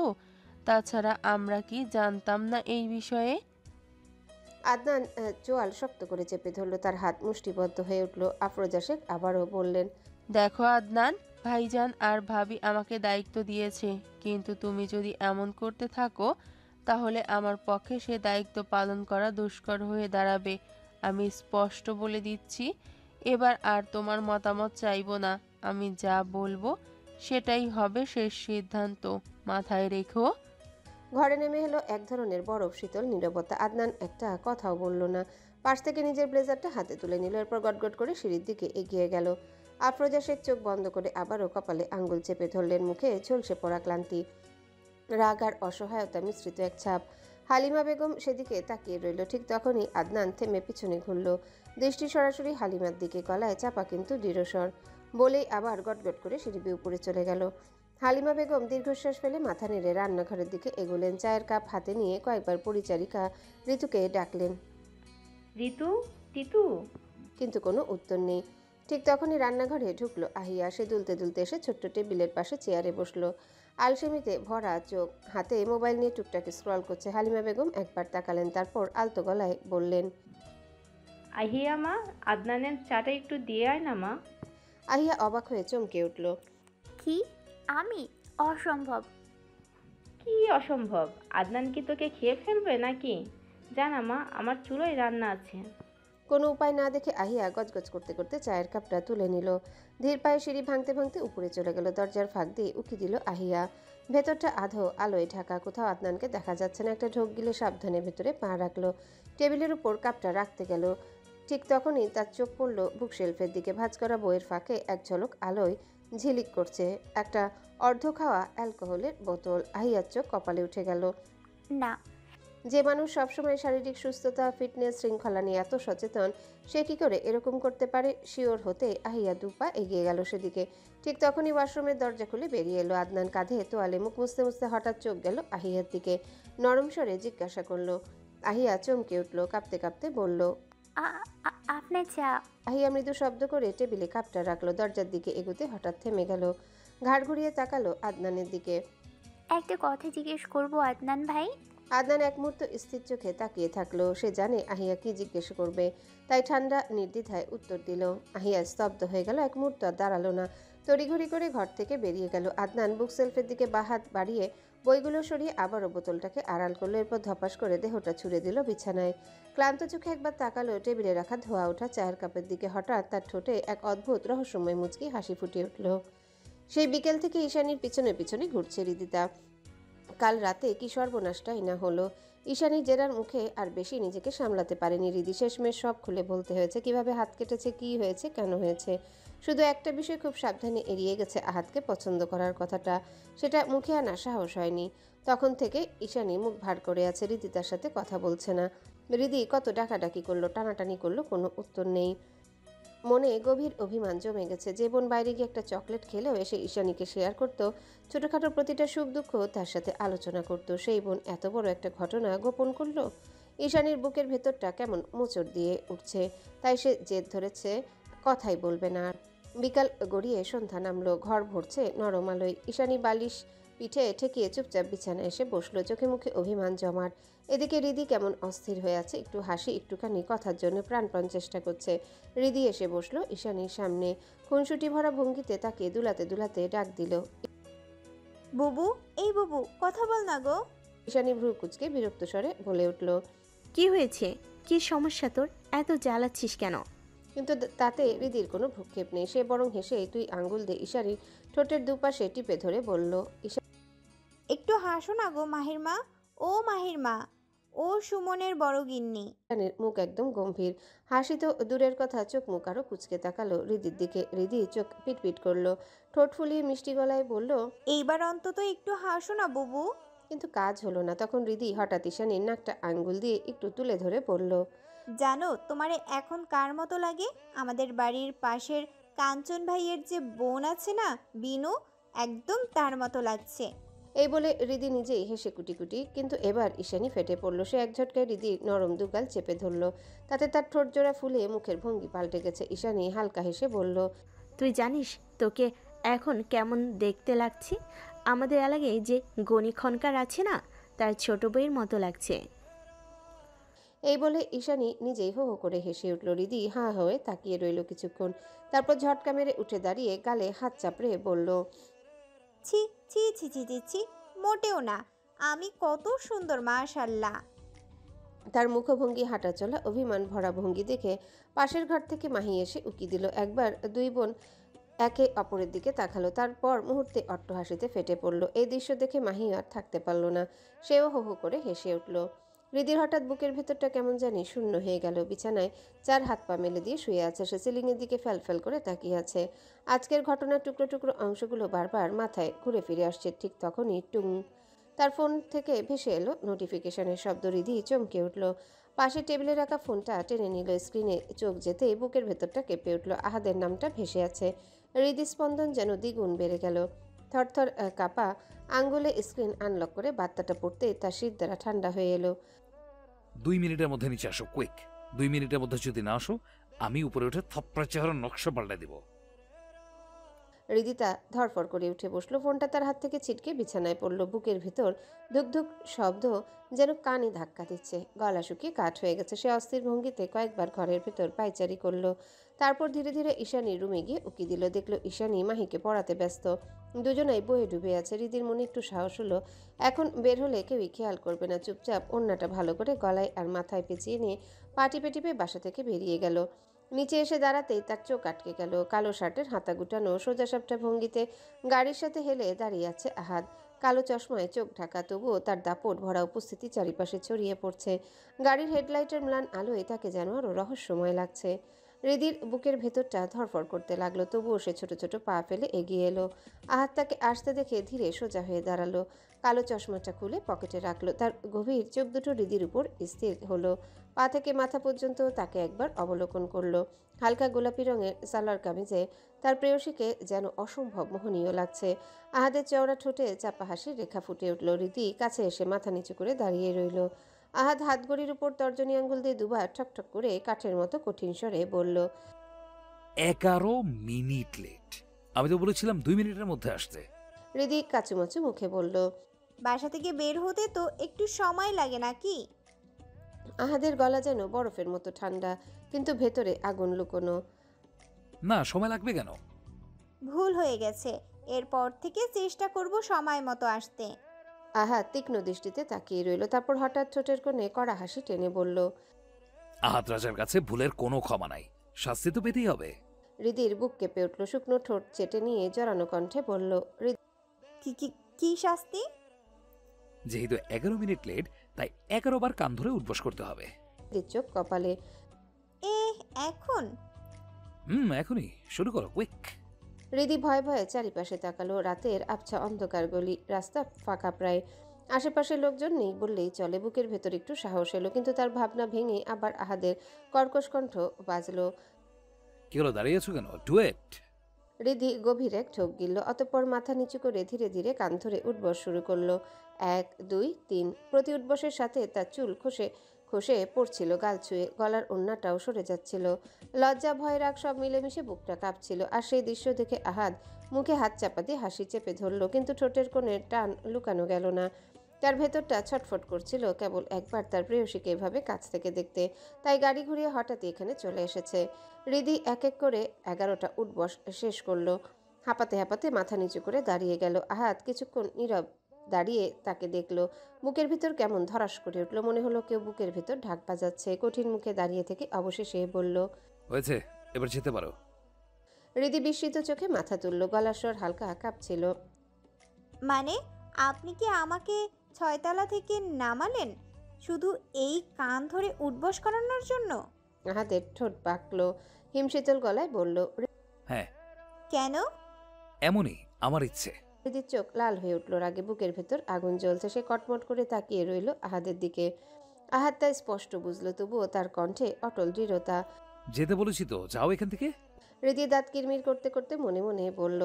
তাছাড়া আমরা কি জানতাম না এই বিষয়ে? আদনান চোয়াল শক্ত করে চেপে ধরলো, তার হাত মুষ্টিবদ্ধ হয়ে উঠল। আফরোজা শেখ আবারও বললেন, দেখো আদনান, ভাইজান আর ভাবি আমাকে দায়িত্ব দিয়েছে, কিন্তু তুমি যদি এমন করতে থাকো তাহলে আমার পক্ষে সে দায়িত্ব পালন করা দুষ্কর হয়ে দাঁড়াবে। আমি স্পষ্ট বলে দিচ্ছি, এবার আর তোমার মতামত চাইবো না। আমি যা বলবো সেটাই হবে শেষ সিদ্ধান্ত, মাথায় রেখো। ঘরে নেমে এলো এক ধরনের বরফ শীতল নীরবতা। আদনান একটা কথাও বলল না, পাশ থেকে নিজের ব্লেজারটা হাতে তুলে নিল, এরপর গটগট করে সিঁড়ির দিকে এগিয়ে গেল। আফরোজা শেখ চোখ বন্ধ করে আবারও কপালে আঙ্গুল চেপে ধরলেন, মুখে ঝলসে পড়া ক্লান্তি, রাগ আর অসহায়তা মিশ্রিত এক ছাপ। হালিমা বেগম সেদিকে তাকিয়ে রইল। ঠিক তখনই আদনান থেমে পিছনে ঘুরল, দৃষ্টি সরাসরি হালিমার দিকে, গলায় চাপা কিন্তু দৃঢ়স্বর, বলেই আবার গটগট করে সিঁড়ি বেয়ে উপরে চলে গেল। হালিমা বেগম দীর্ঘশ্বাস ফেলে মাথা নেড়ে রান্নাঘরের দিকে এগোলেন। চায়ের কাপ হাতে নিয়ে কয়েকবার পরিচারিকা ঋতুকে ডাকলেন, ঋতু, ঋতু, কিন্তু কোনো উত্তর নেই। ঠিক তখনই রান্নাঘরে ঢুকলো আহিয়া। সে দুলতে দুলতে এসে ছোট্ট টেবিলের পাশে চেয়ারে বসলো, আলসেমিতে ভরা চোখ, হাতে মোবাইল নিয়ে টুকটাক স্ক্রল করছে। হালিমা বেগম একবার তাকালেন, তারপর আলতো গলায় বললেন, আহিয়া মা, আদনানের চাটা একটু দিয়ে আয় না মা। আহিয়া অবাক হয়ে চমকে উঠল। কি? আমি? অসম্ভব। কি অসম্ভব? আদনান কি তোকে খেয়ে ফেলবে নাকি? জানা মা, আমার চুলোয় রান্না আছে। কোনো উপায় না দেখে আহিয়া গজগজ করতে করতে চায়ের কাপটা তুলে নিল। ধীর পায়ে সিঁড়ি ভাঙতে ভাঙতে উপরে চলে গেল। দরজার ফাঁক দিয়ে উকি দিল আহিয়া। ভেতরটা আধো আলোয় ঢাকা, কোথাও আদনানকে দেখা যাচ্ছে না। একটা ঢোক গিলে সাবধানে ভেতরে পা রাখলো। টেবিলের উপর কাপটা রাখতে গেল। ঠিক তখনই তার চোখ পড়ল বুক শেলফের দিকে। ভাঁজ করা বইয়ের ফাঁকে এক ঝলক আলোয় ঝিলিক করছে একটা অর্ধ খাওয়া অ্যালকোহলের বোতল। আহিয়ার চোখ কপালে উঠে গেল। না। যে মানুষ সবসময় শারীরিক সুস্থতা, ফিটনেস, শৃঙ্খলা নিয়ে এত সচেতন, সে কি করে এরকম করতে পারে? শিওর হতে আহিয়া দুপা এগিয়ে গেল সেদিকে। ঠিক তখনই ওয়াশরুমের দরজা খুলে বেরিয়ে এলো আদনান। কাঁধে তোয়ালে মুখ মুছতে মুছতে হঠাৎ চোখ গেল আহিয়ার দিকে। নরম স্বরে জিজ্ঞাসা করলো। আহিয়া চমকে উঠল, কাঁপতে কাঁপতে বলল, আপনার চা। আহিয়া মৃদু শব্দ করে টেবিলে কাপটা রাখলো। দরজার দিকে এগোতে হঠাৎ থেমে গেল। ঘাড় ঘুরিয়ে তাকালো আদনানের দিকে। একটা কথা জিজ্ঞেস করবো আদনান ভাই? আদনান এক মুহূর্ত স্থির চোখে তাকিয়ে থাকলো। সে জানে আহিয়া কি জিজ্ঞেস করবে, তাই ঠান্ডা নির্দ্বিধায় উত্তর দিল। আহিয়া স্তব্ধ হয়ে গেল। এক মুহূর্ত দাঁড়ালো না, তড়িঘড়ি করে ঘর থেকে বেরিয়ে গেল। আদনান বুক সেলফের দিকে বাহাত বাড়িয়ে বইগুলো সরিয়ে আবারও বোতলটাকে আড়াল করলো। এরপর ধপাস করে দেহটা ছুড়ে দিল বিছানায়। ক্লান্ত চোখে একবার তাকালো টেবিলে রাখা ধোয়া ওঠা চায়ের কাপের দিকে। হঠাৎ তার ঠোঁটে এক অদ্ভুত রহস্যময় মুচকি হাসি ফুটে উঠল। সেই বিকেল থেকে ঈশানীর পিছনে পিছনে ঘুরছে হৃদিতা। কাল রাতে কি সর্বনাশটাই না হলো। ঈশানী জেরার মুখে আর বেশি নিজেকে সামলাতে পারেনি হৃদি। শেষমেশ সব খুলে বলতে হয়েছে, কিভাবে হাত কেটেছে, কি হয়েছে, কেন হয়েছে। শুধু একটা বিষয় খুব সাবধানে এড়িয়ে গেছে, আহাতকে পছন্দ করার কথাটা। সেটা মুখে আনা সাহস হয়নি। তখন থেকে ঈশানী মুখ ভার করে আছে, হৃদি তার সাথে কথা বলছে না। হৃদি কত ডাকাডাকি করলো, টানাটানি করলো, কোনো উত্তর নেই। মনে গভীর অভিমান জমে গেছে। যে বোন বাইরে গিয়ে একটা চকলেট খেলেও এসে ঈশানীকে শেয়ার করত, ছোটখাটো প্রতিটা সুখ দুঃখ তার সাথে আলোচনা করত, সেই বোন এত বড় একটা ঘটনা গোপন করলো। ঈশানীর বুকের ভেতরটা কেমন মোচড় দিয়ে উঠছে। তাই সে জেদ ধরেছে, কথাই বলবে না। বিকাল গড়িয়ে সন্ধ্যা নামলো। ঘর ভরছে নরম আলোয়। ঈশানী বালিশ পিঠে ঠেকিয়ে চুপচাপ বিছানায় এসে বসলো, চোখে মুখে অভিমান জমাট। এদিকে হৃদি কেমন অস্থির হয়ে আছে, একটু হাসি একটুখানি কথার জন্য প্রাণপণ চেষ্টা করছে। হৃদি এসে বসলো ঈশানীর সামনে। খুনসুটি ভরা ভঙ্গিতে তাকে দুলাতে দুলাতে ডাক দিল, বুবু, এই বুবু, কথা বল না গো। ঈশানী ভ্রু কুচকে বিরক্ত স্বরে বলে উঠল, কি হয়েছে? কি সমস্যা তোর? এত জ্বালাচ্ছিস কেন? কিন্তু তাতে হৃদির কোনো ভ্রুক্ষেপ নেই। সে বরং হেসে তুই আঙ্গুল দিয়ে ঈশানীর ঠোঁটের দুপাশে টিপে ধরে বলল, একটু হাসো না গো মাহির মা। ও মাহির মা, ও সুমনের বড় গিন্নি। ঈশানীর মুখ একদম গম্ভীর। হাসি তো দূরের কথা, চোখ মুখ আরো কুচকে তাকালো হৃদির দিকে। হৃদি চোখ পিটপিট করলো, ঠোঁট ফুলিয়ে মিষ্টি গলায় বলল, এইবার অন্তত একটু হাসো না বুবু। কিন্তু কাজ হলো না। তখন হৃদি হঠাৎ ঈশানীর নাকটা আঙ্গুল দিয়ে একটু তুলে ধরে বলল, জানো তোমারে এখন কার মতো লাগে? আমাদের বাড়ির পাশের কাঞ্চন ভাইয়ের যে বোন আছে না, বিনু, একদম তার মতো লাগছে। এই বলে হৃদি নিজেই হেসে কুটি কুটি। কিন্তু এবার ঈশানী ফেটে পড়ল। সে এক ঝটকায় হৃদির নরম দুগাল চেপে ধরল। তাতে তার ঠোঁট জোড়া ফুলে মুখের ভঙ্গি পাল্টে গেছে। ঈশানী হালকা হেসে বলল, তুই জানিস তোকে এখন কেমন দেখতে লাগছে? আমাদের এলাকায় যে গণি খনকার আছে না, তার ছোট বইয়ের মতো লাগছে। এই বলে ঈশানী নিজেই হো হো করে হেসে উঠল। হৃদি হাঁ হয়ে তাকিয়ে রইল কিছুক্ষণ। তারপর ঝটকা মেরে উঠে দাঁড়িয়ে গালে হাত চাপড়ে বলল, ছি ছি ছি ছি ছি ছি, মোটেও না। আমি কত সুন্দর মাশাআল্লাহ। তার মুখভঙ্গি, হাঁটা চলা, অভিমান ভরা ভঙ্গি দেখে পাশের ঘর থেকে মাহি এসে উকি দিল। একবার দুই বোন একে অপরের দিকে তাকালো, তারপর মুহূর্তে অট্টহাসিতে ফেটে পড়ল। এই দৃশ্য দেখে মাহি আর থাকতে পারল না। সেও হো হো করে হেসে উঠল। হৃদির হঠাৎ বুকের ভেতরটা কেমন জানি শূন্য হয়ে গেল। বিছানায় চার হাত পা মেলে দিয়ে শুয়ে আছে সে। সিলিংয়ের দিকে ফ্যাল করে তাকিয়ে আছে। আজকের ঘটনার টুকরো টুকরো অংশগুলো বারবার মাথায় ঘুরে ফিরে আসছে। ঠিক তখনই টুং, তার ফোন থেকে ভেসে এলো নোটিফিকেশনের শব্দ। হৃদি চমকে উঠল। পাশে টেবিলে রাখা ফোনটা টেনে নিল। স্ক্রিনে চোখ যেতেই বুকের ভেতরটা কেঁপে উঠল। আহাদের নামটা ভেসে আছে। হৃদস্পন্দন যেন দ্বিগুণ বেড়ে গেল। থরথর কাপা আঙ্গুলে স্ক্রিন আনলক করে বার্তাটা পড়তে তার শীত দ্বারা ঠান্ডা হয়ে এলো। 2 মিনিটের মধ্যে নিচে আসো, কুইক। 2 মিনিটের মধ্যে যদি না আসো, আমি উপরে উঠে থপড়া চেহারা নকশা পাল্টে দিব। হৃদিতা ধরফর করে উঠে বসলো। ফোনটা তার হাত থেকে ছিটকে বিছানায় পড়ল। বুকের ভিতর ধুকধুক শব্দ যেন কানে ধাক্কা দিচ্ছে। গলা শুকিয়ে কাঠ হয়ে গেছে। সে অস্থির ভঙ্গিতে কয়েকবার ঘরের ভেতর পায়চারি করলো। তারপর ধীরে ধীরে ঈশানীর রুমে গিয়ে উকি দিল। দেখলো ঈশানী মাহিকে পড়াতে ব্যস্ত। দুজনাই বইয়ে ডুবে আছে। হৃদির মনে একটু সাহস হলো, এখন বের হলে কেউই খেয়াল করবে না। চুপচাপ ওড়নাটা ভালো করে গলায় আর মাথায় পেঁচিয়ে নিয়ে পা টিপে টিপে বাসা থেকে বেরিয়ে গেল। নিচে এসে দাঁড়াতেই তার চোখ আটকে গেল। কালো শার্টের হাতা গুটানো সোজাসাপটা ভঙ্গিতে গাড়ির সাথে হেলে দাঁড়িয়ে আছে আহাদ। কালো চশমায় চোখ ঢাকা, তবুও তার দাপট ভরা উপস্থিতি চারিপাশে ছড়িয়ে পড়ছে। গাড়ির হেডলাইটের ম্লান আলোয় তাকে যেন আরও রহস্যময় লাগছে। হৃদির বুকের ভেতরটা ধরফর করতে লাগলো, তবুও সে ছোট ছোট পা ফেলে এগিয়ে এলো। আহাদ তাকে আসতে দেখে ধীরে সোজা হয়ে দাঁড়ালো। কালো চশমাটা খুলে পকেটে রাখলো। তার গভীর চোখ দুটো হৃদির উপর স্থির হলো। পা থেকে মাথা পর্যন্ত তাকে একবার অবলোকন করলো। হালকা গোলাপি রঙের সালোয়ার কামিজে তার প্রেয়সীকে যেন অসম্ভব মোহনীয় লাগছে। আহাদের চওড়া ঠোঁটে চাপা হাসির রেখা ফুটে উঠল। হৃদি কাছে এসে মাথা নিচু করে দাঁড়িয়ে রইল। আহাদ হাতগড়ির উপর তর্জনী আঙ্গুল দিয়ে দুবার ঠকঠক করে কাঠের মতো কঠিন স্বরে বলল, 11 মিনিট লেট। আমি তো বলেছিলাম 2 মিনিটের মধ্যে আসতে। হৃদি কাচুমাচু মুখে বলল, বাসা থেকে বের হতে তো একটু সময় লাগে নাকি? আহাদের গলা যেন বরফের মতো ঠান্ডা, কিন্তু ভেতরে আগুন লুকোনো। না, সময় লাগবে কেন? ভুল হয়ে গেছে, এরপর থেকে চেষ্টা করব সময় মতো আসতে। আহাদ তীক্ষ্ণ দৃষ্টিতে তাকিয়ে রইল। তারপর হঠাৎ ঠোঁটের কোণে কড়া হাসি টেনে বলল, আহাদ রাজার কাছে ভুলের কোনো ক্ষমা নাই, শাস্তি তো পেতেই হবে। হৃদির বুক কেঁপে উঠল। শুকনো ঠোঁট চেটে নিয়ে জড়ানো কণ্ঠে বলল, কি কি কি শাস্তি? যেহেতু 11 মিনিট লেট, তাই 11 বার কান ধরে উঠবস করতে হবে। চোখ কপালে। এখন? এখনই শুরু করো, কুইক। হৃদি ভয়ে ভয়ে চারিপাশে তাকালো। রাতের আবছা অন্ধকার গলি, রাস্তা ফাঁকা প্রায়। আশেপাশে লোকজন নেই বললেই চলে। বুকের ভেতর একটু সাহস এলো, কিন্তু তার ভাবনা ভেঙে আবার আহাদের কর্কশ কণ্ঠ বাজলো, কি হলো, দাঁড়িয়ে আছো কেন? ডুয়েট। হৃদি গভীর এক ঢোক গিলল। অতঃপর মাথা নিচু করে ধীরে ধীরে কান ধরে উঠবস শুরু করলো। 1 2 3। প্রতি উঠবসের সাথে তার চুল খসে খসে পড়ছিল গাল ছুঁয়ে। গলার ওড়নাটাও সরে যাচ্ছিল। লজ্জা ভয় রাগ সব মিলেমিশে বুকটা কাঁপছিল। আর সেই দৃশ্য দেখে আহাদ মুখে হাত চাপা দিয়ে হাসি চেপে ধরল, কিন্তু ঠোঁটের কোণের টান লুকানো গেল না। তার ভেতরটা ছটফট করছিল কেবল একবার তার প্রেয়সীকে এভাবে কাছ থেকে দেখতে। তাই গাড়ি ঘুরিয়ে হঠাৎই এখানে চলে এসেছে। হৃদি এক এক করে 11টা উঠবস শেষ করলো। হাঁপাতে হাঁপাতে মাথা নিচু করে দাঁড়িয়ে গেল। আহাদ কিছুক্ষণ নীরব দাঁড়িয়ে তাকে দেখলো। বুকের ভিতর কেমন ধরাস করে উঠলো। মনে হলো কেউ বুকের ভিতর ঢাক বাজাচ্ছে। কঠিন মুখে দাঁড়িয়ে থেকে অবশেষে বলল, হয়েছে, এবার যেতে পারো। হৃদি বিস্মিত চোখে মাথা তুলল। গলার স্বর হালকা কাঁপছিল, মানে আপনি কি আমাকে 6তলা থেকে নামালেন শুধু এই কান ধরে উঠবস করানোর জন্য? আহাদের ঠোঁট বাঁকলো। হিমশীতল গলায় বলল, হ্যাঁ। কেন? এমনই, আমার ইচ্ছে। হৃদির চোখ লাল হয়ে উঠল রাগে। বুকের ভেতর আগুন জ্বলছে। সে কটমট করে তাকিয়ে রইল আহাদের দিকে। আহাদ তা স্পষ্ট বুঝলো, তবুও তার কণ্ঠে অটল দৃঢ়তা। যেতে বলেছি তো, যাও এখান থেকে। হৃদি দাঁত কিরমির করতে করতে মনে মনে বলল,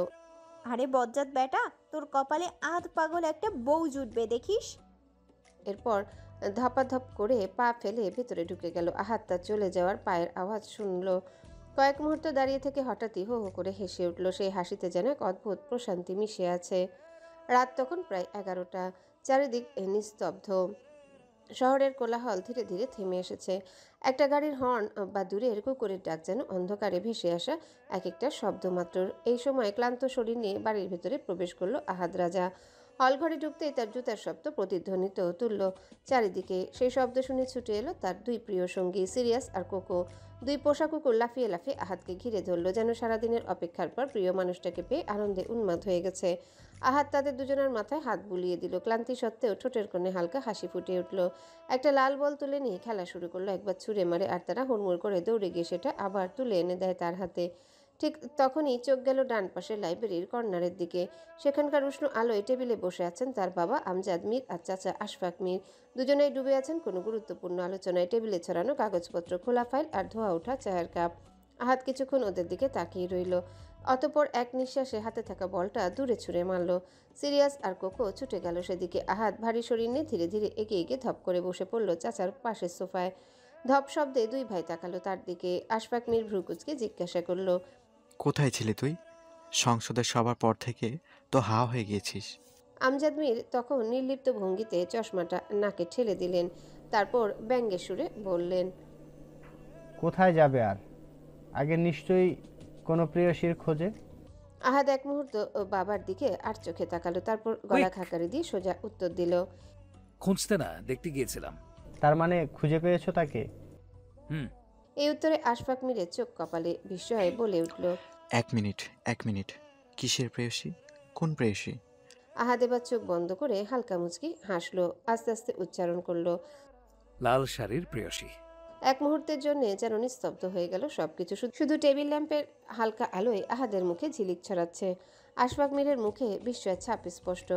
আরে বজ্জাত বেটা, তোর কপালে আধ পাগল একটা বউ জুটবে দেখিস। এরপর ধপাধপ করে পা ফেলে ভেতরে ঢুকে গেল। আহাদ তার চলে যাওয়ার পায়ের আওয়াজ শুনল। কয়েক মুহূর্ত দাঁড়িয়ে থেকে হঠাৎই হো হো করে হেসে উঠল। সেই হাসিতে যেন এক অদ্ভুত প্রশান্তি মিশে আছে। রাত তখন প্রায় 11টা। চারিদিক নিস্তব্ধ। শহরের কোলাহল ধীরে ধীরে থেমে এসেছে। একটা গাড়ির হর্ন বা দূরের কুকুরের ডাক যেন অন্ধকারে ভেসে আসা এক একটা শব্দ মাত্র। এই সময় ক্লান্ত শরীর নিয়ে বাড়ির ভেতরে প্রবেশ করলো আহাদ রাজা। হলঘরে ঢুকতেই তার জুতার শব্দ প্রতিধ্বনিত তুলল চারিদিকে। সেই শব্দ শুনে ছুটে এলো তার দুই প্রিয় সঙ্গী সিরিয়াস আর কোকো। দুই পোষা কুকুর লাফিয়ে লাফিয়ে আহাদকে ঘিরে ধরল, যেন সারাদিনের অপেক্ষার পর প্রিয় মানুষটাকে পেয়ে আনন্দে উন্মাদ হয়ে গেছে। আহাদ তাদের দুজনের মাথায় হাত বুলিয়ে দিল। ক্লান্তি সত্ত্বেও ঠোঁটের কোণে হালকা হাসি ফুটে উঠল। একটা লাল বল তুলে নিয়ে খেলা শুরু করলো। একবার ছুঁড়ে মারে আর তারা হুড়মুড় করে দৌড়ে গিয়ে সেটা আবার তুলে এনে দেয় তার হাতে। ঠিক তখনই চোখ গেল ডান পাশের লাইব্রেরির কর্নারের দিকে। সেখানকার উষ্ণ আলোয় টেবিলে বসে আছেন তার বাবা আমজাদ মীর আর চাচা আশফাক মীর। দুজনেই ডুবে আছেন কোনো গুরুত্বপূর্ণ আলোচনায়। টেবিলে ছড়ানো কাগজপত্র, খোলা ফাইল আর ধোয়া ওঠা চায়ের কাপ। আহাদ কিছুক্ষণ ওদের দিকে তাকিয়ে রইল। অতঃপর এক নিঃশ্বাসে হাতে থাকা বলটা দূরে ছুঁড়ে মারল। সিরিয়াস আর কোকো ছুটে গেল সেদিকে। আহাদ ভারী শরীর নিয়ে ধীরে ধীরে এগিয়ে গিয়ে ধপ করে বসে পড়ল চাচার পাশের সোফায়। ধপ শব্দে দুই ভাই তাকালো তার দিকে। আশফাক মীর ভ্রুকুচকে জিজ্ঞাসা করল, কোথায় ছিলে তুই? সংসদের সবার পর থেকে তো হা হয়ে গিয়েছিস। আমজাদ মীর তখন নির্লিপ্ত ভঙ্গিতে চশমাটা নাকে ঠেলে দিলেন, তারপর ব্যঙ্গে সুরে বললেন, কোথায় যাবে আর? আগে নিশ্চয়ই কোনো প্রেয়সীর খোঁজে। আহাদ এক মুহূর্ত বাবার দিকে আর চোখে তাকালো, তারপর গলা খাকারি দিয়ে সোজা উত্তর দিল, খুঁজতে না, দেখতে গিয়েছিলাম। তার মানে খুঁজে পেয়েছো তাকে? এই উত্তরে আশফাক মীরের চোখ কপালে বিস্ময়ে বলে উঠল, এক মিনিট, কিসের প্রেয়সী? কোন প্রেয়সী? আহাদ এবার চোখ বন্ধ করে হালকা মুচকি হাসলো, আস্তে আস্তে উচ্চারণ করলো, লাল শাড়ির প্রেয়সী। এক মুহূর্তের জন্য যেন নিস্তব্ধ হয়ে গেল সবকিছু। শুধু টেবিল ল্যাম্পের হালকা আলোয় আহাদের মুখে ঝিলিক ছড়াচ্ছে। আশফাক মীরের মুখে বিস্ময়ের ছাপ স্পষ্ট।